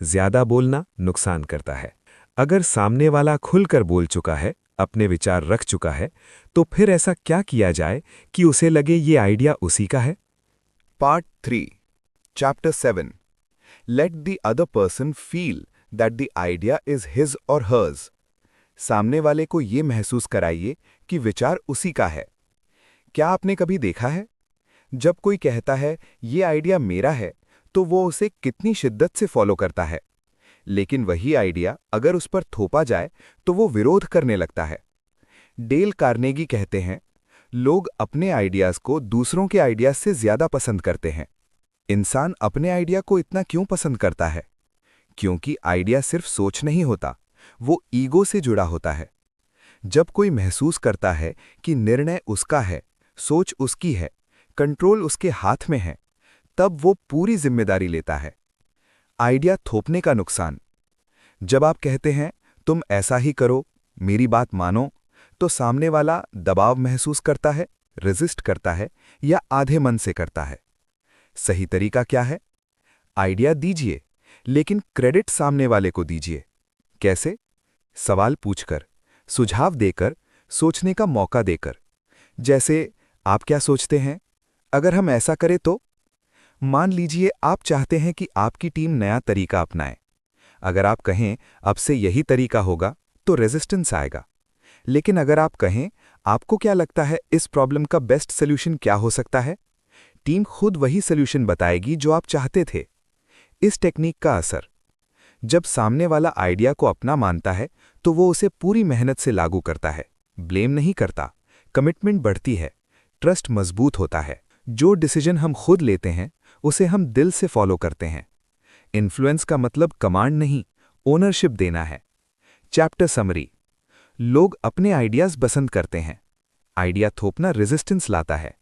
ज्यादा बोलना नुकसान करता है। अगर सामने वाला खुलकर बोल चुका है, अपने विचार रख चुका है, तो फिर ऐसा क्या किया जाए कि उसे लगे ये आइडिया उसी का है? Part 3, Chapter 7. Let the other person feel that the idea is his or hers. सामने वाले को ये महसूस कराइए कि विचार उसी का है। क्या आपने कभी देखा है? जब कोई कहता है ये आइडिया मेरा है, तो वो उसे कितनी शिद्दत से फॉलो करता है। लेकिन वही आइडिया अगर उस पर थोपा जाए तो वो विरोध करने लगता है। डेल कार्नेगी कहते हैं, लोग अपने आइडियाज को दूसरों के आइडियाज से ज्यादा पसंद करते हैं। इंसान अपने आइडिया को इतना क्यों पसंद करता है? क्योंकि आइडिया सिर्फ सोच नहीं होता, वो ईगो से जुड़ा होता है। जब कोई महसूस करता है कि निर्णय उसका है, सोच उसकी है, कंट्रोल उसके हाथ में है, तब वो पूरी जिम्मेदारी लेता है। आइडिया थोपने का नुकसान। जब आप कहते हैं तुम ऐसा ही करो, मेरी बात मानो, तो सामने वाला दबाव महसूस करता है, रेजिस्ट करता है या आधे मन से करता है। सही तरीका क्या है? आइडिया दीजिए, लेकिन क्रेडिट सामने वाले को दीजिए। कैसे? सवाल पूछकर, सुझाव देकर, सोचने का मौका देकर। जैसे, आप क्या सोचते हैं? अगर हम ऐसा करें तो? मान लीजिए आप चाहते हैं कि आपकी टीम नया तरीका अपनाए। अगर आप कहें अब से यही तरीका होगा, तो रेजिस्टेंस आएगा। लेकिन अगर आप कहें आपको क्या लगता है इस प्रॉब्लम का बेस्ट सॉल्यूशन क्या हो सकता है, टीम खुद वही सॉल्यूशन बताएगी जो आप चाहते थे। इस टेक्निक का असर। जब सामने वाला आइडिया को अपना मानता है, तो वो उसे पूरी मेहनत से लागू करता है, ब्लेम नहीं करता, कमिटमेंट बढ़ती है, ट्रस्ट मजबूत होता है। जो डिसीजन हम खुद लेते हैं, उसे हम दिल से फॉलो करते हैं। इन्फ्लुएंस का मतलब कमांड नहीं, ओनरशिप देना है। Chapter summary. लोग अपने आइडियाज पसंद करते हैं। आइडिया थोपना रेजिस्टेंस लाता है।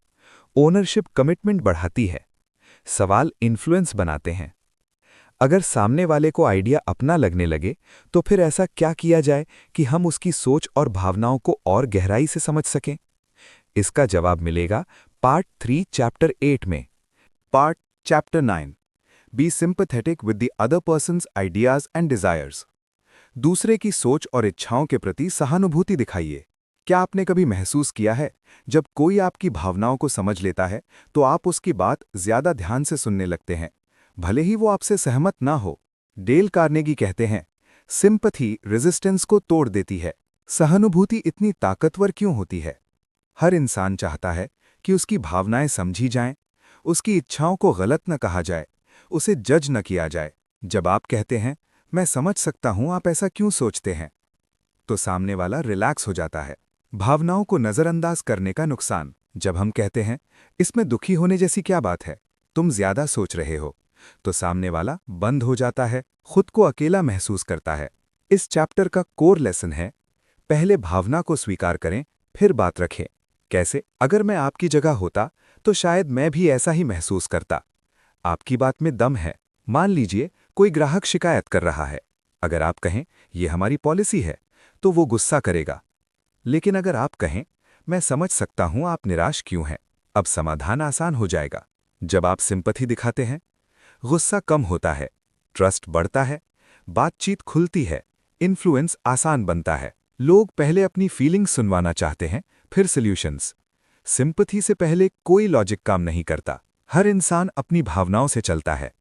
ओनरशिप कमिटमेंट बढ़ाती है। सवाल इन्फ्लुएंस बनाते हैं। अगर सामने वाले को आइडिया अपना लगने लगे, तो फिर ऐसा क्या किया जाए कि हम उसकी सोच और भावनाओं को और गहराई से समझ सकें? इसका जवाब मिलेगा पार्ट 3 चैप्टर 8 में। Part Chapter 9. Be sympathetic with the other person's ideas and desires. दूसरे की सोच और इच्छाओं के प्रति सहानुभूति दिखाइए। क्या आपने कभी महसूस किया है, जब कोई आपकी भावनाओं को समझ लेता है तो आप उसकी बात ज्यादा ध्यान से सुनने लगते हैं, भले ही वो आपसे सहमत ना हो? डेल कार्नेगी कहते हैं, सिंपैथी रेजिस्टेंस को तोड़ देती है। सहानुभूति इतनी ताकतवर क्यों होती है? हर इंसान चाहता है कि उसकी भावनाएं समझी जाएं, उसकी इच्छाओं को गलत न कहा जाए, उसे जज न किया जाए। जब आप कहते हैं, मैं समझ सकता हूं आप ऐसा क्यों सोचते हैं, तो सामने वाला रिलैक्स हो जाता है। भावनाओं को नजरअंदाज करने का नुकसान। जब हम कहते हैं, इसमें दुखी होने जैसी क्या बात है, तुम ज्यादा सोच रहे हो, तो सामने वाला बंद हो जाता है, खुद को अकेला महसूस करता है। इस चैप्टर का कोर लेसन है, पहले भावना को स्वीकार करें, फिर बात रखें। कैसे? अगर मैं आपकी जगह होता तो शायद मैं भी ऐसा ही महसूस करता। आपकी बात में दम है। मान लीजिए कोई ग्राहक शिकायत कर रहा है। अगर आप कहें, यह हमारी पॉलिसी है, तो वो गुस्सा करेगा। लेकिन अगर आप कहें, मैं समझ सकता हूं आप निराश क्यों हैं, अब समाधान आसान हो जाएगा। जब आप सिंपैथी दिखाते हैं, गुस्सा कम होता है, ट्रस्ट बढ़ता है, बातचीत खुलती है, इन्फ्लुएंस आसान बनता है। लोग पहले अपनी फीलिंग्स सुनवाना चाहते हैं, फिर सॉल्यूशंस। सिंपैथी से पहले कोई लॉजिक काम नहीं करता। हर इंसान अपनी भावनाओं से चलता है।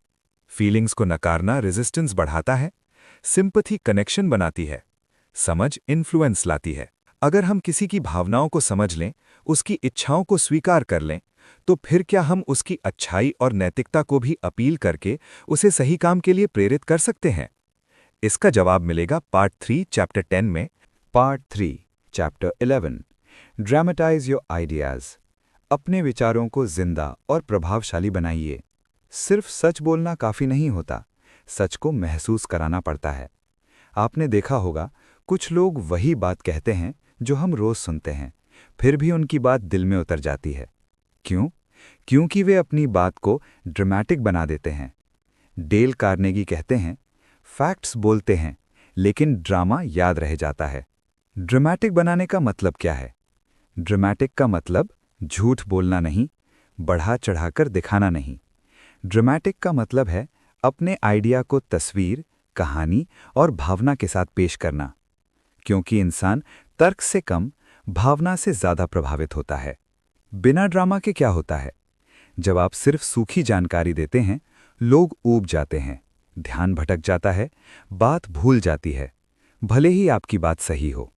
फीलिंग्स को नकारना रेजिस्टेंस बढ़ाता है, सिंपैथी कनेक्शन बनाती है, समझ इन्फ्लुएंस लाती है। अगर हम किसी की भावनाओं को समझ लें, उसकी इच्छाओं को स्वीकार कर लें, तो फिर क्या हम उसकी अच्छाई और नैतिकता को भी अपील करके उसे सही काम के लिए प्रेरित कर सकते हैं? इसका जवाब मिलेगा पार्ट 3 चैप्टर 10 में। Part 3 chapter 11 dramatise your ideas. अपने विचारों को जिंदा और प्रभावशाली बनाइए। सिर्फ सच बोलना काफी नहीं होता, सच को महसूस कराना पड़ता है। आपने देखा होगा, कुछ लोग वही बात कहते हैं जो हम रोज सुनते हैं, फिर भी उनकी बात दिल में उतर जाती है। क्यों? क्योंकि वे अपनी बात को ड्रामेटिक बना देते हैं। डेल कार्नेगी कहते हैं, फैक्ट्स बोलते हैं लेकिन ड्रामा याद रह जाता है। ड्रामेटिक बनाने का मतलब क्या है? ड्रामेटिक का मतलब झूठ बोलना नहीं, बढ़ा चढ़ाकर दिखाना नहीं। ड्रामेटिक का मतलब है अपने आइडिया को तस्वीर, कहानी और भावना के साथ पेश करना, क्योंकि इंसान तर्क से कम भावना से ज्यादा प्रभावित होता है। बिना ड्रामा के क्या होता है? जब आप सिर्फ सूखी जानकारी देते हैं, लोग ऊब जाते हैं, ध्यान भटक जाता है, बात भूल जाती है, भले ही आपकी बात सही हो।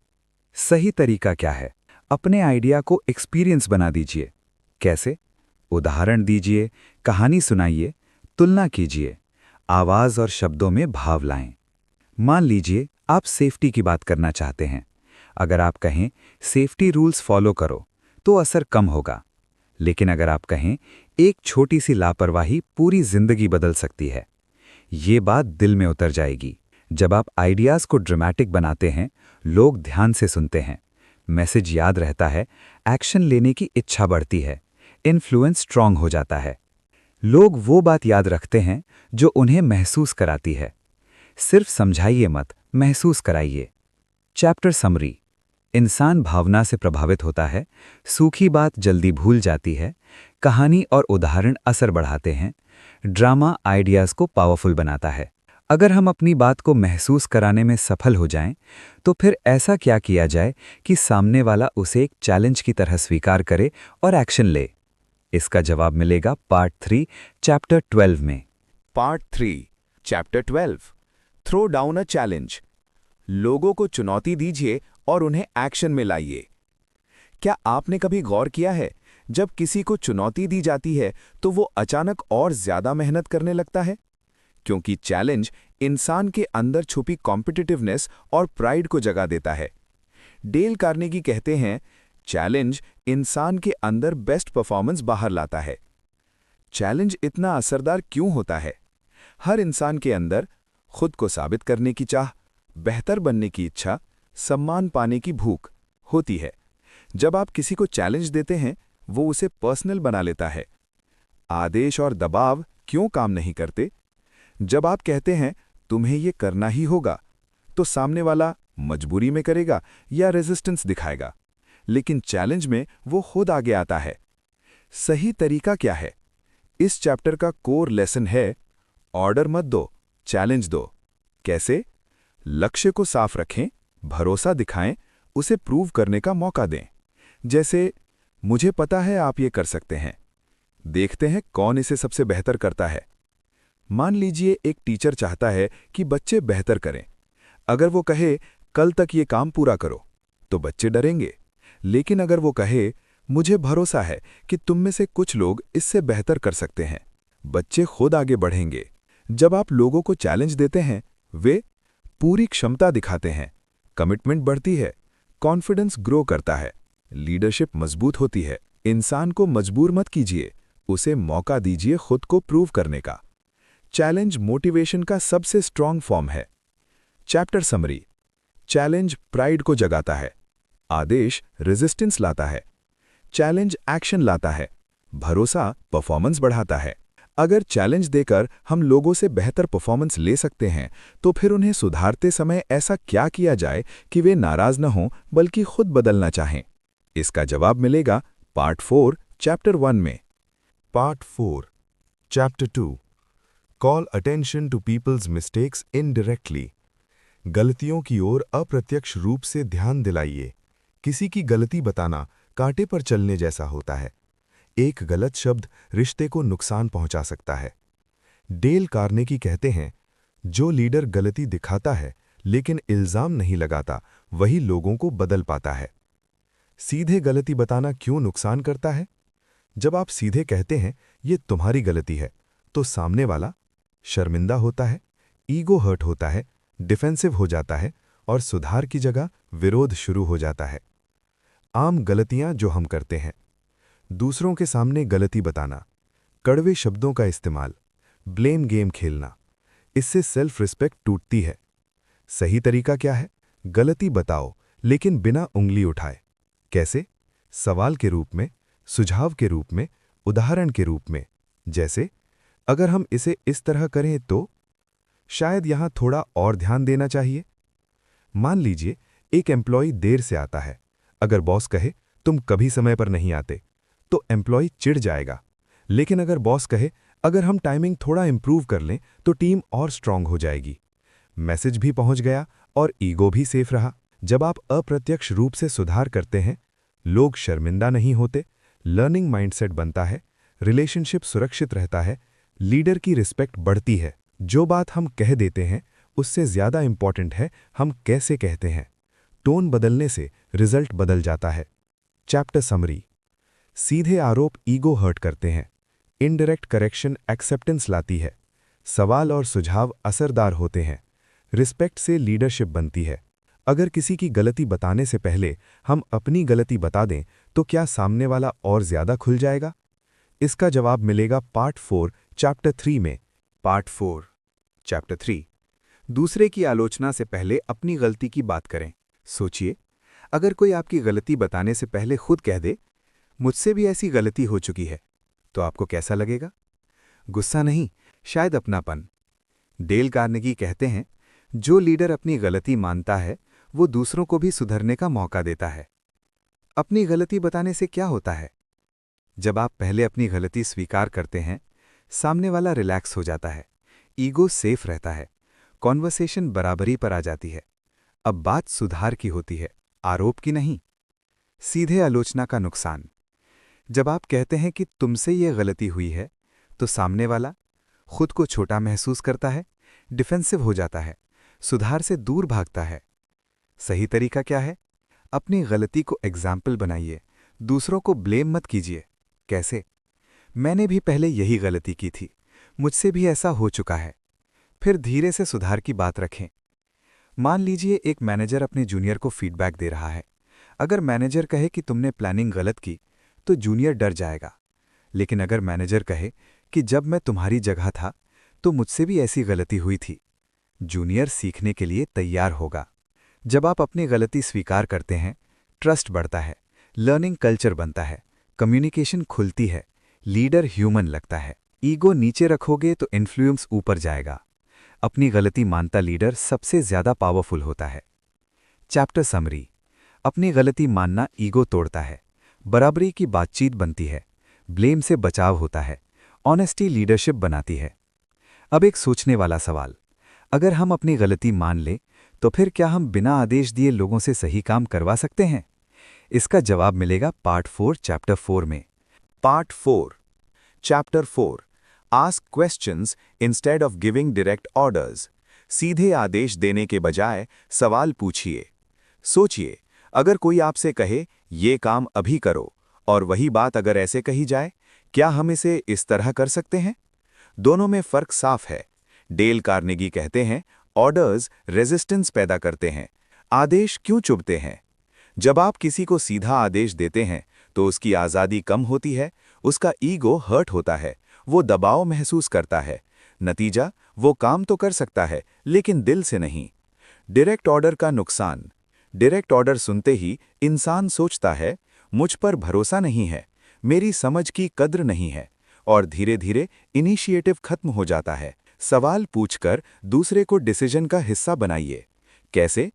सही तरीका क्या है? अपने आइडिया को एक्सपीरियंस बना दीजिए। कैसे? उदाहरण दीजिए, कहानी सुनाइए, तुलना कीजिए, आवाज और शब्दों में भाव लाएं। मान लीजिए आप सेफ्टी की बात करना चाहते हैं। अगर आप कहें, सेफ्टी रूल्स फॉलो करो, तो असर कम होगा। लेकिन अगर आप कहें, एक छोटी सी लापरवाही पूरी जिंदगी बदल सकती है, ये बात दिल में उतर जाएगी। जब आप आइडियाज को ड्रामेटिक बनाते हैं, लोग ध्यान से सुनते हैं, मैसेज याद रहता है, एक्शन लेने की इच्छा बढ़ती है, इन्फ्लुएंस स्ट्रांग हो जाता है। लोग वो बात याद रखते हैं जो उन्हें महसूस कराती है। सिर्फ समझाइए मत, महसूस कराइए। Chapter summary. इंसान भावना से प्रभावित होता है, सूखी बात जल्दी भूल जाती है, कहानी और उदाहरण असर बढ़ाते हैं, ड्रामा आइडियाज को पावरफुल बनाता है। अगर हम अपनी बात को महसूस कराने में सफल हो जाएं, तो फिर ऐसा क्या किया जाए कि सामने वाला उसे एक चैलेंज की तरह स्वीकार करे और एक्शन ले? इसका जवाब मिलेगा पार्ट 3 चैप्टर 12 में। Part 3 chapter 12 throw down a challenge. लोगों को चुनौती दीजिए और उन्हें एक्शन में लाइए। क्या आपने कभी गौर किया है, जब किसी को चुनौती दी जाती है तो वो अचानक और ज्यादा मेहनत करने लगता है? क्योंकि चैलेंज इंसान के अंदर छुपी कॉम्पिटिटिवनेस और प्राइड को जगा देता है। डेल कार्नेगी कहते हैं, चैलेंज इंसान के अंदर बेस्ट परफॉर्मेंस बाहर लाता है। चैलेंज इतना असरदार क्यों होता है? हर इंसान के अंदर खुद को साबित करने की चाह, बेहतर बनने की इच्छा, सम्मान पाने की भूख होती है। जब आप किसी को चैलेंज देते हैं, वो उसे पर्सनल बना लेता है। आदेश और दबाव क्यों काम नहीं करते? जब आप कहते हैं, तुम्हें ये करना ही होगा, तो सामने वाला मजबूरी में करेगा या रेजिस्टेंस दिखाएगा। लेकिन चैलेंज में वो खुद आगे आता है। सही तरीका क्या है? इस चैप्टर का कोर लेसन है, ऑर्डर मत दो, चैलेंज दो। कैसे? लक्ष्य को साफ रखें, भरोसा दिखाएं उसे प्रूव करने का मौका दें। जैसे, मुझे पता है आप ये कर सकते हैं, देखते हैं कौन इसे सबसे बेहतर करता है। मान लीजिए एक टीचर चाहता है कि बच्चे बेहतर करें। अगर वो कहे कल तक ये काम पूरा करो, तो बच्चे डरेंगे। लेकिन अगर वो कहे मुझे भरोसा है कि तुम में से कुछ लोग इससे बेहतर कर सकते हैं, बच्चे खुद आगे बढ़ेंगे। जब आप लोगों को चैलेंज देते हैं, वे पूरी क्षमता दिखाते हैं, कमिटमेंट बढ़ती है, कॉन्फिडेंस ग्रो करता है, लीडरशिप मजबूत होती है। इंसान को मजबूर मत कीजिए, उसे मौका दीजिए खुद को प्रूव करने का। चैलेंज मोटिवेशन का सबसे स्ट्रॉन्ग फॉर्म है। Chapter summary. चैलेंज प्राइड को जगाता है, आदेश रेजिस्टेंस लाता है। चैलेंज एक्शन लाता है, भरोसा परफॉर्मेंस बढ़ाता है। अगर चैलेंज देकर हम लोगों से बेहतर परफॉर्मेंस ले सकते हैं, तो फिर उन्हें सुधारते समय ऐसा क्या किया जाए कि वे नाराज न हों बल्कि खुद बदलना चाहें? इसका जवाब मिलेगा पार्ट 4 चैप्टर 1 में। Part 4 chapter 2 call attention to people's mistakes indirectly. गलतियों की ओर अप्रत्यक्ष रूप से ध्यान दिलाइए। किसी की गलती बताना कांटे पर चलने जैसा होता है। एक गलत शब्द रिश्ते को नुकसान पहुंचा सकता है। डेल कार्नेगी कहते हैं, जो लीडर गलती दिखाता है लेकिन इल्जाम नहीं लगाता, वही लोगों को बदल पाता है। सीधे गलती बताना क्यों नुकसान करता है? जब आप सीधे कहते हैं ये तुम्हारी गलती है, तो सामने वाला शर्मिंदा होता है, ईगो हर्ट होता है, डिफेंसिव हो जाता है और सुधार की जगह विरोध शुरू हो जाता है। आम गलतियां जो हम करते हैं: दूसरों के सामने गलती बताना, कड़वे शब्दों का इस्तेमाल, ब्लेम गेम खेलना। इससे सेल्फ रिस्पेक्ट टूटती है। सही तरीका क्या है? गलती बताओ लेकिन बिना उंगली उठाए। कैसे? सवाल के रूप में, सुझाव के रूप में, उदाहरण के रूप में। जैसे, अगर हम इसे इस तरह करें तो शायद यहां थोड़ा और ध्यान देना चाहिए। मान लीजिए एक एम्प्लॉय देर से आता है। अगर बॉस कहे तुम कभी समय पर नहीं आते, तो एम्प्लॉय चिढ़ जाएगा। लेकिन अगर बॉस कहे अगर हम टाइमिंग थोड़ा इंप्रूव कर लें तो टीम और स्ट्रांग हो जाएगी, मैसेज भी पहुंच गया और ईगो भी सेफ रहा। जब आप अप्रत्यक्ष रूप से सुधार करते हैं, लोग शर्मिंदा नहीं होते, लर्निंग माइंडसेट बनता है, रिलेशनशिप सुरक्षित रहता है, लीडर की रिस्पेक्ट बढ़ती है। जो बात हम कह देते हैं उससे ज्यादा इंपॉर्टेंट है हम कैसे कहते हैं। टोन बदलने से रिजल्ट बदल जाता है। Chapter summary. सीधे आरोप ईगो हर्ट करते हैं, इनडायरेक्ट करेक्शन एक्सेप्टेंस लाती है, सवाल और सुझाव असरदार होते हैं, रिस्पेक्ट से लीडरशिप बनती है। अगर किसी की गलती बताने से पहले हम अपनी गलती बता दें तो क्या सामने वाला और ज्यादा खुल जाएगा? इसका जवाब मिलेगा पार्ट 4 चैप्टर 3 में। Part 4 chapter 3। दूसरे की आलोचना से पहले अपनी गलती की बात करें। सोचिए, अगर कोई आपकी गलती बताने से पहले खुद कह दे, मुझसे भी ऐसी गलती हो चुकी है, तो आपको कैसा लगेगा? गुस्सा नहीं, शायद अपनापन। डेल कार्नेगी कहते हैं, जो लीडर अपनी गलती मानता है वो दूसरों को भी सुधरने का मौका देता है। अपनी गलती बताने से क्या होता है? जब आप पहले अपनी गलती स्वीकार करते हैं, सामने वाला रिलैक्स हो जाता है, ईगो सेफ रहता है, कॉन्वर्सेशन बराबरी पर आ जाती है। अब बात सुधार की होती है, आरोप की नहीं। सीधे आलोचना का नुकसान: जब आप कहते हैं कि तुमसे यह गलती हुई है, तो सामने वाला खुद को छोटा महसूस करता है, डिफेंसिव हो जाता है, सुधार से दूर भागता है। सही तरीका क्या है? अपनी गलती को एग्जाम्पल बनाइए, दूसरों को ब्लेम मत कीजिए। कैसे? मैंने भी पहले यही गलती की थी, मुझसे भी ऐसा हो चुका है। फिर धीरे से सुधार की बात रखें। मान लीजिए एक मैनेजर अपने जूनियर को फीडबैक दे रहा है। अगर मैनेजर कहे कि तुमने प्लानिंग गलत की, तो जूनियर डर जाएगा। लेकिन अगर मैनेजर कहे कि जब मैं तुम्हारी जगह था तो मुझसे भी ऐसी गलती हुई थी, जूनियर सीखने के लिए तैयार होगा। जब आप अपनी गलती स्वीकार करते हैं, ट्रस्ट बढ़ता है, लर्निंग कल्चर बनता है, कम्युनिकेशन खुलती है, लीडर ह्यूमन लगता है। ईगो नीचे रखोगे तो इन्फ्लुएंस ऊपर जाएगा। अपनी गलती मानता लीडर सबसे ज्यादा पावरफुल होता है। Chapter summary. अपनी गलती मानना ईगो तोड़ता है, बराबरी की बातचीत बनती है, ब्लेम से बचाव होता है, ऑनेस्टी लीडरशिप बनाती है। अब एक सोचने वाला सवाल: अगर हम अपनी गलती मान लें तो फिर क्या हम बिना आदेश दिए लोगों से सही काम करवा सकते हैं? इसका जवाब मिलेगा पार्ट 4 चैप्टर 4 में। Part 4 chapter 4 ask questions instead of giving direct orders. सीधे आदेश देने के बजाय सवाल पूछिए। सोचिए, अगर कोई आपसे कहे ये काम अभी करो, और वही बात अगर ऐसे कही जाए, क्या हम इसे इस तरह कर सकते हैं? दोनों में फर्क साफ है। डेल कार्नेगी कहते हैं, ऑर्डर्स रेजिस्टेंस पैदा करते हैं, आदेश क्यों चुभते हैं? जब आप किसी को सीधा आदेश देते हैं तो उसकी आज़ादी कम होती है, उसका ईगो हर्ट होता है, वो दबाव महसूस करता है। नतीजा, वो काम तो कर सकता है लेकिन दिल से नहीं। डायरेक्ट ऑर्डर का नुकसान। डायरेक्ट ऑर्डर सुनते ही इंसान सोचता है, मुझ पर भरोसा नहीं है, मेरी समझ की कद्र नहीं है, और धीरे धीरे इनिशिएटिव खत्म हो जाता है। सवाल पूछकर दूसरे को डिसीजन का हिस्सा बनाइए। कैसे?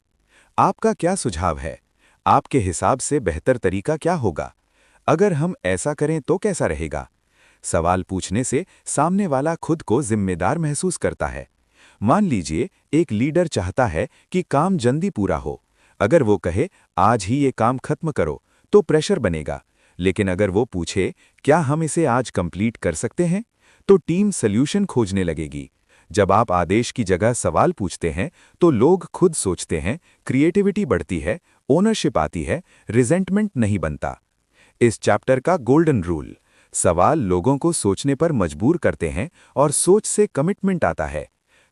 आपका क्या सुझाव है? आपके हिसाब से बेहतर तरीका क्या होगा? अगर हम ऐसा करें तो कैसा रहेगा? सवाल पूछने से सामने वाला खुद को जिम्मेदार महसूस करता है। मान लीजिए एक लीडर चाहता है कि काम जल्दी पूरा हो। अगर वो कहे आज ही ये काम खत्म करो तो प्रेशर बनेगा, लेकिन अगर वो पूछे क्या हम इसे आज कंप्लीट कर सकते हैं, तो टीम सॉल्यूशन खोजने लगेगी। जब आप आदेश की जगह सवाल पूछते हैं तो लोग खुद सोचते हैं, क्रिएटिविटी बढ़ती है, ओनरशिप आती है, रिजेंटमेंट नहीं बनता। इस चैप्टर का गोल्डन रूल: सवाल लोगों को सोचने पर मजबूर करते हैं और सोच से कमिटमेंट आता है।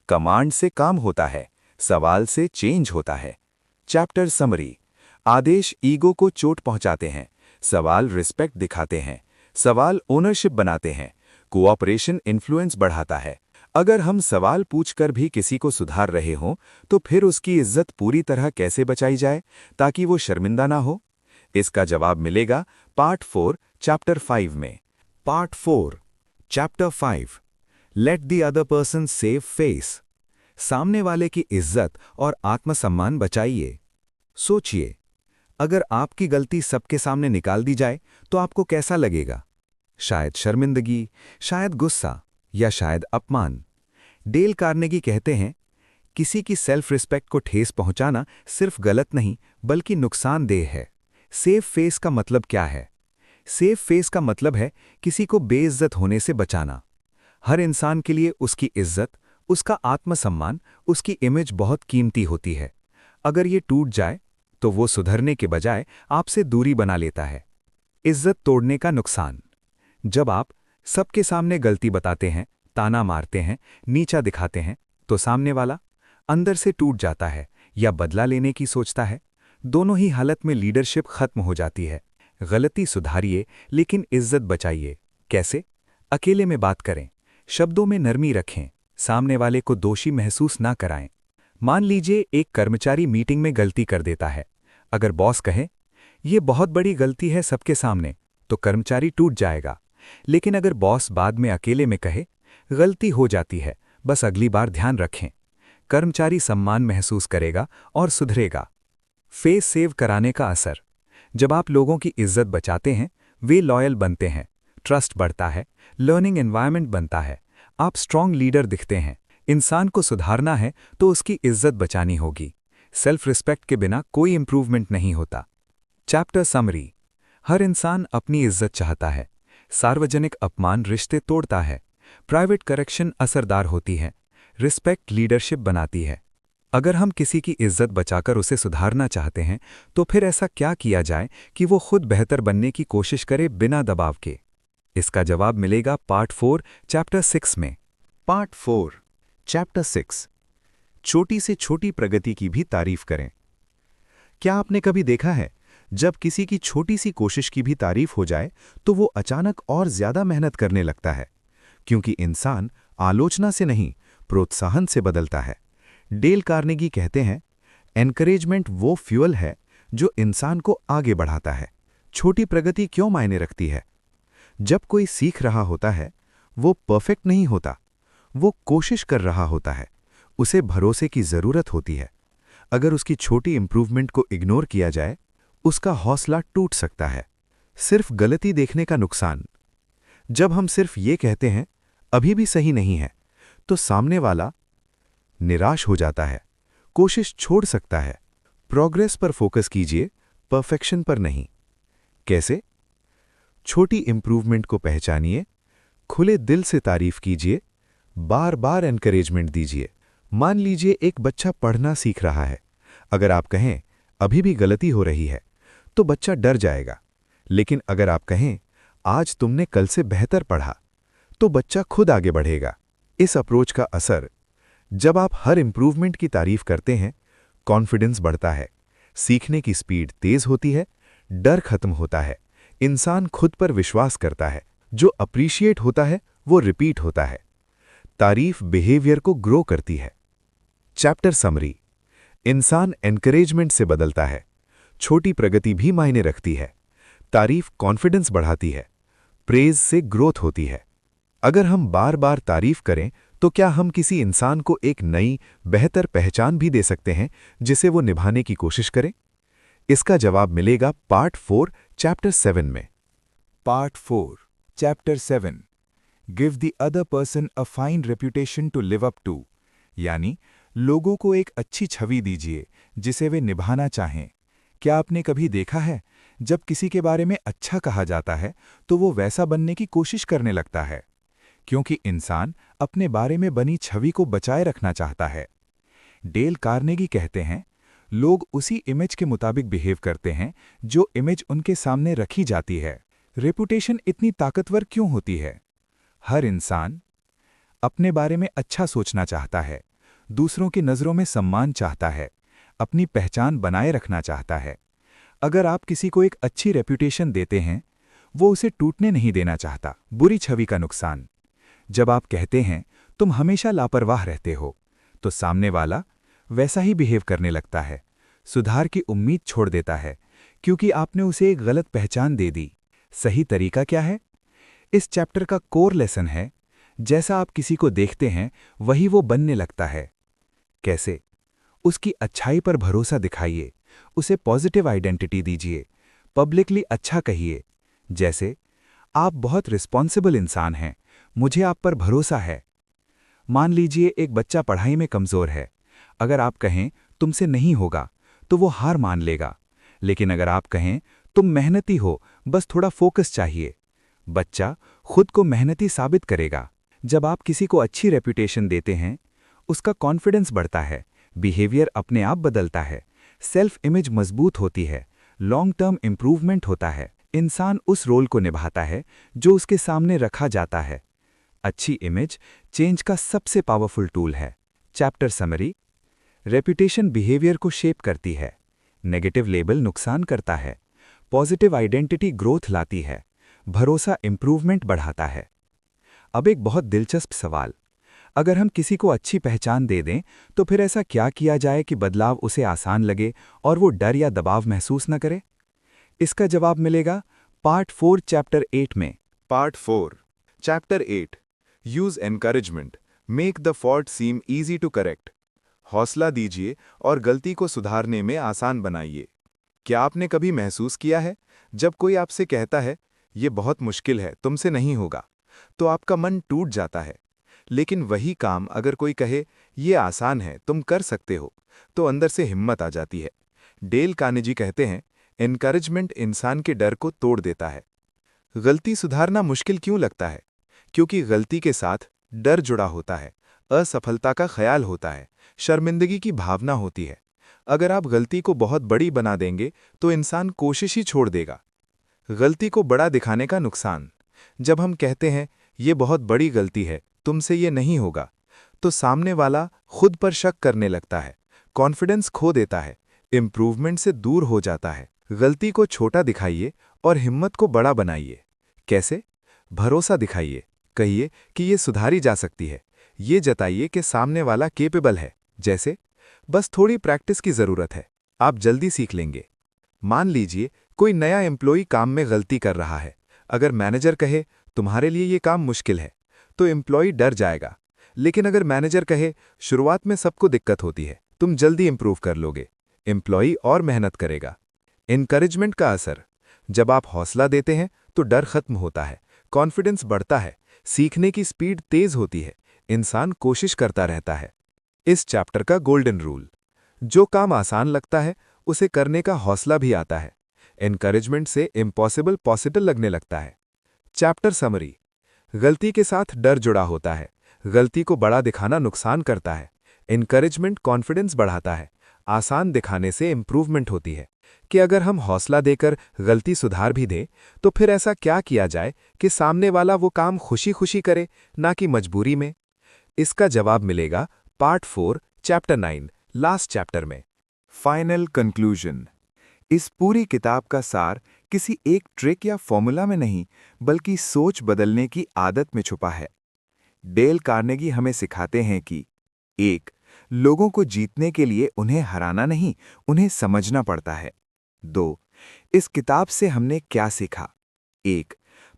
कमांड से काम होता है, सवाल से चेंज होता है। चैप्टर समरी: आदेश ईगो को चोट पहुंचाते हैं, सवाल रिस्पेक्ट दिखाते हैं, सवाल ओनरशिप बनाते हैं, कोऑपरेशन इन्फ्लुएंस बढ़ाता है। अगर हम सवाल पूछकर भी किसी को सुधार रहे हों तो फिर उसकी इज्जत पूरी तरह कैसे बचाई जाए ताकि वो शर्मिंदा ना हो? इसका जवाब मिलेगा पार्ट 4 चैप्टर 5 में। Part 4 chapter 5 let the other person save face. सामने वाले की इज्जत और आत्मसम्मान बचाइए। सोचिए, अगर आपकी गलती सबके सामने निकाल दी जाए तो आपको कैसा लगेगा? शायद शर्मिंदगी, शायद गुस्सा, या शायद अपमान। डेल कार्नेगी कहते हैं, किसी की सेल्फ रिस्पेक्ट को ठेस पहुंचाना सिर्फ गलत नहीं बल्कि नुकसानदेह है। सेव फेस का मतलब क्या है? सेव फेस का मतलब है किसी को बेइज्जत होने से बचाना। हर इंसान के लिए उसकी इज्जत, उसका आत्मसम्मान, उसकी इमेज बहुत कीमती होती है। अगर ये टूट जाए तो वो सुधरने के बजाय आपसे दूरी बना लेता है। इज्जत तोड़ने का नुकसान: जब आप सबके सामने गलती बताते हैं, ताना मारते हैं, नीचा दिखाते हैं, तो सामने वाला अंदर से टूट जाता है या बदला लेने की सोचता है। दोनों ही हालत में लीडरशिप खत्म हो जाती है। गलती सुधारिए लेकिन इज्जत बचाइए। कैसे? अकेले में बात करें, शब्दों में नरमी रखें, सामने वाले को दोषी महसूस ना कराएं। मान लीजिए एक कर्मचारी मीटिंग में गलती कर देता है। अगर बॉस कहे ये बहुत बड़ी गलती है सबके सामने, तो कर्मचारी टूट जाएगा। लेकिन अगर बॉस बाद में अकेले में कहे गलती हो जाती है, बस अगली बार ध्यान रखें, कर्मचारी सम्मान महसूस करेगा और सुधरेगा। फेस सेव कराने का असर: जब आप लोगों की इज्जत बचाते हैं, वे लॉयल बनते हैं, ट्रस्ट बढ़ता है, लर्निंग एनवायरनमेंट बनता है, आप स्ट्रांग लीडर दिखते हैं। इंसान को सुधारना है तो उसकी इज्जत बचानी होगी। सेल्फ रिस्पेक्ट के बिना कोई इंप्रूवमेंट नहीं होता। चैप्टर समरी: हर इंसान अपनी इज्जत चाहता है। सार्वजनिक अपमान रिश्ते तोड़ता है, प्राइवेट करेक्शन असरदार होती है, रिस्पेक्ट लीडरशिप बनाती है। अगर हम किसी की इज्जत बचाकर उसे सुधारना चाहते हैं तो फिर ऐसा क्या किया जाए कि वो खुद बेहतर बनने की कोशिश करे बिना दबाव के? इसका जवाब मिलेगा पार्ट 4 चैप्टर 6 में। पार्ट 4 चैप्टर 6 छोटी से छोटी प्रगति की भी तारीफ करें। क्या आपने कभी देखा है, जब किसी की छोटी सी कोशिश की भी तारीफ हो जाए तो वो अचानक और ज्यादा मेहनत करने लगता है? क्योंकि इंसान आलोचना से नहीं, प्रोत्साहन से बदलता है। डेल कार्नेगी कहते हैं, एनकरेजमेंट वो फ्यूल है जो इंसान को आगे बढ़ाता है। छोटी प्रगति क्यों मायने रखती है? जब कोई सीख रहा होता है, वो परफेक्ट नहीं होता, वो कोशिश कर रहा होता है, उसे भरोसे की जरूरत होती है। अगर उसकी छोटी इंप्रूवमेंट को इग्नोर किया जाए, उसका हौसला टूट सकता है। सिर्फ गलती देखने का नुकसान: जब हम सिर्फ ये कहते हैं अभी भी सही नहीं है, तो सामने वाला निराश हो जाता है, कोशिश छोड़ सकता है। प्रोग्रेस पर फोकस कीजिए, परफेक्शन पर नहीं। कैसे? छोटी इंप्रूवमेंट को पहचानिए, खुले दिल से तारीफ कीजिए, बार बार एनकरेजमेंट दीजिए। मान लीजिए एक बच्चा पढ़ना सीख रहा है। अगर आप कहें अभी भी गलती हो रही है, तो बच्चा डर जाएगा। लेकिन अगर आप कहें आज तुमने कल से बेहतर पढ़ा, तो बच्चा खुद आगे बढ़ेगा। इस अप्रोच का असर, जब आप हर इंप्रूवमेंट की तारीफ करते हैं, कॉन्फिडेंस बढ़ता है, सीखने की स्पीड तेज होती है, डर खत्म होता है, इंसान खुद पर विश्वास करता है। जो अप्रिशिएट होता है वो रिपीट होता है। तारीफ बिहेवियर को ग्रो करती है। Chapter summary. इंसान एनकरेजमेंट से बदलता है। छोटी प्रगति भी मायने रखती है। तारीफ कॉन्फिडेंस बढ़ाती है। प्रेज से ग्रोथ होती है। अगर हम बार बार तारीफ करें तो क्या हम किसी इंसान को एक नई, बेहतर पहचान भी दे सकते हैं जिसे वो निभाने की कोशिश करे? इसका जवाब मिलेगा पार्ट 4 चैप्टर 7 में। Part 4 chapter 7 give the other person a fine reputation to live up to, यानी लोगों को एक अच्छी छवि दीजिए जिसे वे निभाना चाहें। क्या आपने कभी देखा है, जब किसी के बारे में अच्छा कहा जाता है तो वो वैसा बनने की कोशिश करने लगता है, क्योंकि इंसान अपने बारे में बनी छवि को बचाए रखना चाहता है। डेल कार्नेगी कहते हैं, लोग उसी इमेज के मुताबिक बिहेव करते हैं जो इमेज उनके सामने रखी जाती है। रेपुटेशन इतनी ताकतवर क्यों होती है? हर इंसान अपने बारे में अच्छा सोचना चाहता है, दूसरों की नज़रों में सम्मान चाहता है, अपनी पहचान बनाए रखना चाहता है। अगर आप किसी को एक अच्छी रेप्यूटेशन देते हैं, वो उसे टूटने नहीं देना चाहता। बुरी छवि का नुकसान। जब आप कहते हैं तुम हमेशा लापरवाह रहते हो, तो सामने वाला वैसा ही बिहेव करने लगता है, सुधार की उम्मीद छोड़ देता है, क्योंकि आपने उसे एक गलत पहचान दे दी। सही तरीका क्या है? इस चैप्टर का कोर लेसन है, जैसा आप किसी को देखते हैं वही वो बनने लगता है। कैसे? उसकी अच्छाई पर भरोसा दिखाइए, उसे पॉजिटिव आइडेंटिटी दीजिए, पब्लिकली अच्छा कहिए। जैसे, आप बहुत रिस्पॉन्सिबल इंसान हैं, मुझे आप पर भरोसा है। मान लीजिए एक बच्चा पढ़ाई में कमज़ोर है। अगर आप कहें तुमसे नहीं होगा, तो वो हार मान लेगा। लेकिन अगर आप कहें तुम मेहनती हो, बस थोड़ा फोकस चाहिए, बच्चा खुद को मेहनती साबित करेगा। जब आप किसी को अच्छी रेप्यूटेशन देते हैं, उसका कॉन्फिडेंस बढ़ता है, बिहेवियर अपने आप बदलता है, सेल्फ इमेज मजबूत होती है, लॉन्ग टर्म इंप्रूवमेंट होता है। इंसान उस रोल को निभाता है जो उसके सामने रखा जाता है। अच्छी इमेज चेंज का सबसे पावरफुल टूल है। Chapter summary. रेप्यूटेशन बिहेवियर को शेप करती है। नेगेटिव लेबल नुकसान करता है। पॉजिटिव आइडेंटिटी ग्रोथ लाती है। भरोसा इंप्रूवमेंट बढ़ाता है। अब एक बहुत दिलचस्प सवाल, अगर हम किसी को अच्छी पहचान दे दें तो फिर ऐसा क्या किया जाए कि बदलाव उसे आसान लगे और वो डर या दबाव महसूस न करे? इसका जवाब मिलेगा पार्ट 4 चैप्टर 8 में। Part 4 chapter 8 use encouragement make the fault seem easy to correct. हौसला दीजिए और गलती को सुधारने में आसान बनाइए। क्या आपने कभी महसूस किया है, जब कोई आपसे कहता है ये बहुत मुश्किल है, तुमसे नहीं होगा, तो आपका मन टूट जाता है। लेकिन वही काम अगर कोई कहे ये आसान है, तुम कर सकते हो, तो अंदर से हिम्मत आ जाती है। डेल कार्नेगी कहते हैं, एनकरेजमेंट इंसान के डर को तोड़ देता है। गलती सुधारना मुश्किल क्यों लगता है? क्योंकि गलती के साथ डर जुड़ा होता है, असफलता का ख्याल होता है, शर्मिंदगी की भावना होती है। अगर आप गलती को बहुत बड़ी बना देंगे तो इंसान कोशिश ही छोड़ देगा। गलती को बड़ा दिखाने का नुकसान। जब हम कहते हैं ये बहुत बड़ी गलती है, तुमसे ये नहीं होगा, तो सामने वाला खुद पर शक करने लगता है, कॉन्फिडेंस खो देता है, इंप्रूवमेंट से दूर हो जाता है। गलती को छोटा दिखाइए और हिम्मत को बड़ा बनाइए। कैसे? भरोसा दिखाइए, कहिए कि ये सुधारी जा सकती है। ये जताइए कि सामने वाला केपेबल है। जैसे, बस थोड़ी प्रैक्टिस की ज़रूरत है, आप जल्दी सीख लेंगे। मान लीजिए कोई नया एम्प्लॉई काम में गलती कर रहा है। अगर मैनेजर कहे तुम्हारे लिए ये काम मुश्किल है, तो एम्प्लॉई डर जाएगा। लेकिन अगर मैनेजर कहे शुरुआत में सबको दिक्कत होती है, तुम जल्दी इंप्रूव कर लोगे, एम्प्लॉई और मेहनत करेगा। एनकरेजमेंट का असर। जब आप हौसला देते हैं तो डर खत्म होता है, कॉन्फिडेंस बढ़ता है, सीखने की स्पीड तेज होती है, इंसान कोशिश करता रहता है। इस चैप्टर का गोल्डन रूल। जो काम आसान लगता है उसे करने का हौसला भी आता है। एनकरेजमेंट से इम्पॉसिबल पॉसिबल लगने लगता है। Chapter summary. गलती के साथ डर जुड़ा होता है। गलती को बड़ा दिखाना नुकसान करता है। एनकरेजमेंट कॉन्फिडेंस बढ़ाता है। आसान दिखाने से इम्प्रूवमेंट होती है कि अगर हम हौसला देकर गलती सुधार भी दें तो फिर ऐसा क्या किया जाए कि सामने वाला वो काम खुशी खुशी करे, ना कि मजबूरी में। इसका जवाब मिलेगा पार्ट 4 चैप्टर 9 लास्ट चैप्टर में। Final conclusion. इस पूरी किताब का सार किसी एक ट्रिक या फॉर्मूला में नहीं, बल्कि सोच बदलने की आदत में छुपा है। डेल कार्नेगी हमें सिखाते हैं कि 1. लोगों को जीतने के लिए उन्हें हराना नहीं, उन्हें समझना पड़ता है। 2. इस किताब से हमने क्या सीखा? 1.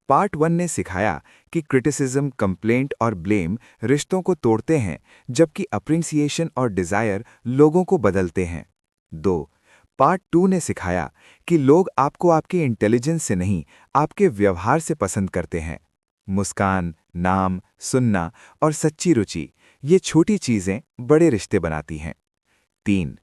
पार्ट 1 ने सिखाया कि क्रिटिसिज्म, कंप्लेंट और ब्लेम रिश्तों को तोड़ते हैं, जबकि अप्रिसिएशन और डिजायर लोगों को बदलते हैं। 2. पार्ट 2 ने सिखाया कि लोग आपको आपके इंटेलिजेंस से नहीं, आपके व्यवहार से पसंद करते हैं। मुस्कान, नाम, सुनना और सच्ची रुचि, ये छोटी चीजें बड़े रिश्ते बनाती हैं। 3.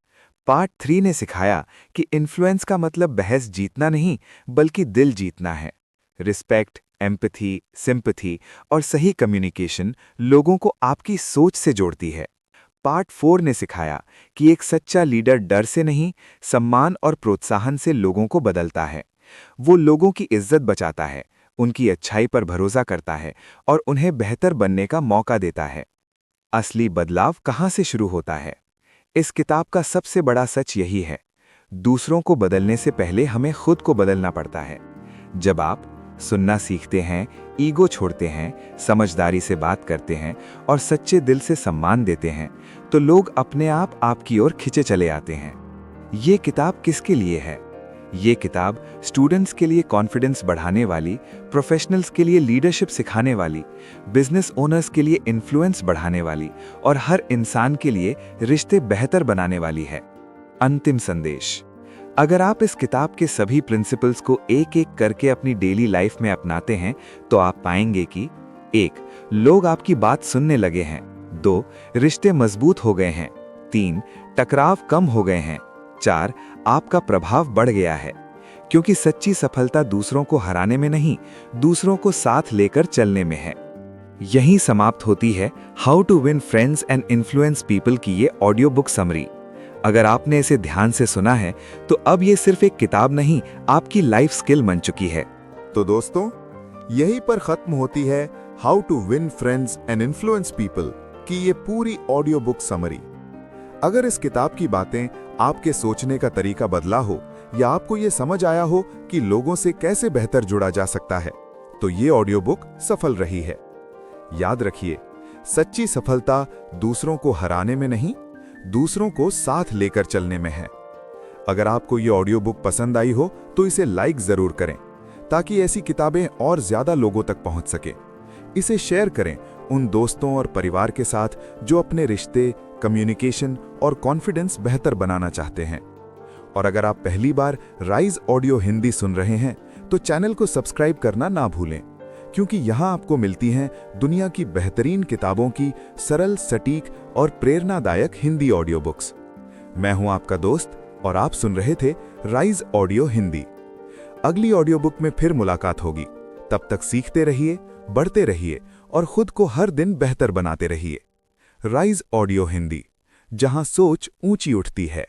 पार्ट 3 ने सिखाया कि इन्फ्लुएंस का मतलब बहस जीतना नहीं, बल्कि दिल जीतना है। रिस्पेक्ट, एम्पैथी, सिंपैथी और सही कम्युनिकेशन लोगों को आपकी सोच से जोड़ती है। पार्ट 4 ने सिखाया कि एक सच्चा लीडर डर से नहीं, सम्मान और प्रोत्साहन से लोगों को बदलता है। वो लोगों की इज्जत बचाता है, उनकी अच्छाई पर भरोसा करता है और उन्हें बेहतर बनने का मौका देता है। असली बदलाव कहाँ से शुरू होता है? इस किताब का सबसे बड़ा सच यही है, दूसरों को बदलने से पहले हमें खुद को बदलना पड़ता है। जब आप सुनना सीखते हैं, ईगो छोड़ते हैं, समझदारी से बात करते हैं और सच्चे दिल से सम्मान देते हैं, तो लोग अपने आप आपकी ओर खिंचे चले आते हैं। ये किताब किसके लिए है? ये किताब स्टूडेंट्स के लिए कॉन्फिडेंस बढ़ाने वाली, प्रोफेशनल्स के लिए लीडरशिप सिखाने वाली, बिजनेस ओनर्स के लिए इन्फ्लुएंस बढ़ाने वाली और हर इंसान के लिए रिश्ते बेहतर बनाने वाली है। अंतिम संदेश। अगर आप इस किताब के सभी प्रिंसिपल्स को एक एक करके अपनी डेली लाइफ में अपनाते हैं, तो आप पाएंगे कि 1. लोग आपकी बात सुनने लगे हैं। 2. रिश्ते मजबूत हो गए हैं। 3. टकराव कम हो गए हैं। 4. आपका प्रभाव बढ़ गया है, क्योंकि सच्ची सफलता दूसरों को हराने में नहीं, दूसरों को साथ लेकर चलने में है। यहीं समाप्त होती है how to win friends and influence people की ये ऑडियो बुक समरी। अगर आपने इसे ध्यान से सुना है, तो अब ये सिर्फ एक किताब नहीं, आपकी लाइफ स्किल बन चुकी है। तो दोस्तों, यहीं पर खत्म होती है how to win friends and influence people की ये पूरी ऑडियो बुक समरी। अगर इस किताब की बातें आपके सोचने का तरीका बदला हो या आपको ये समझ आया हो कि लोगों से कैसे बेहतर जुड़ा जा सकता है, तो ये ऑडियो बुक सफल रही है। याद रखिए, सच्ची सफलता दूसरों को हराने में नहीं, दूसरों को साथ लेकर चलने में है। अगर आपको ये ऑडियो बुक पसंद आई हो तो इसे लाइक जरूर करें, ताकि ऐसी किताबें और ज्यादा लोगों तक पहुंच सके। इसे शेयर करें उन दोस्तों और परिवार के साथ जो अपने रिश्ते, कम्युनिकेशन और कॉन्फिडेंस बेहतर बनाना चाहते हैं। और अगर आप पहली बार राइज ऑडियो हिंदी सुन रहे हैं, तो चैनल को सब्सक्राइब करना ना भूलें, क्योंकि यहाँ आपको मिलती हैं दुनिया की बेहतरीन किताबों की सरल, सटीक और प्रेरणादायक हिंदी ऑडियो बुक्स। मैं हूं आपका दोस्त और आप सुन रहे थे राइज ऑडियो हिंदी। अगली ऑडियो बुक में फिर मुलाकात होगी। तब तक सीखते रहिए, बढ़ते रहिए और खुद को हर दिन बेहतर बनाते रहिए। राइज ऑडियो हिंदी, जहां सोच ऊंची उठती है।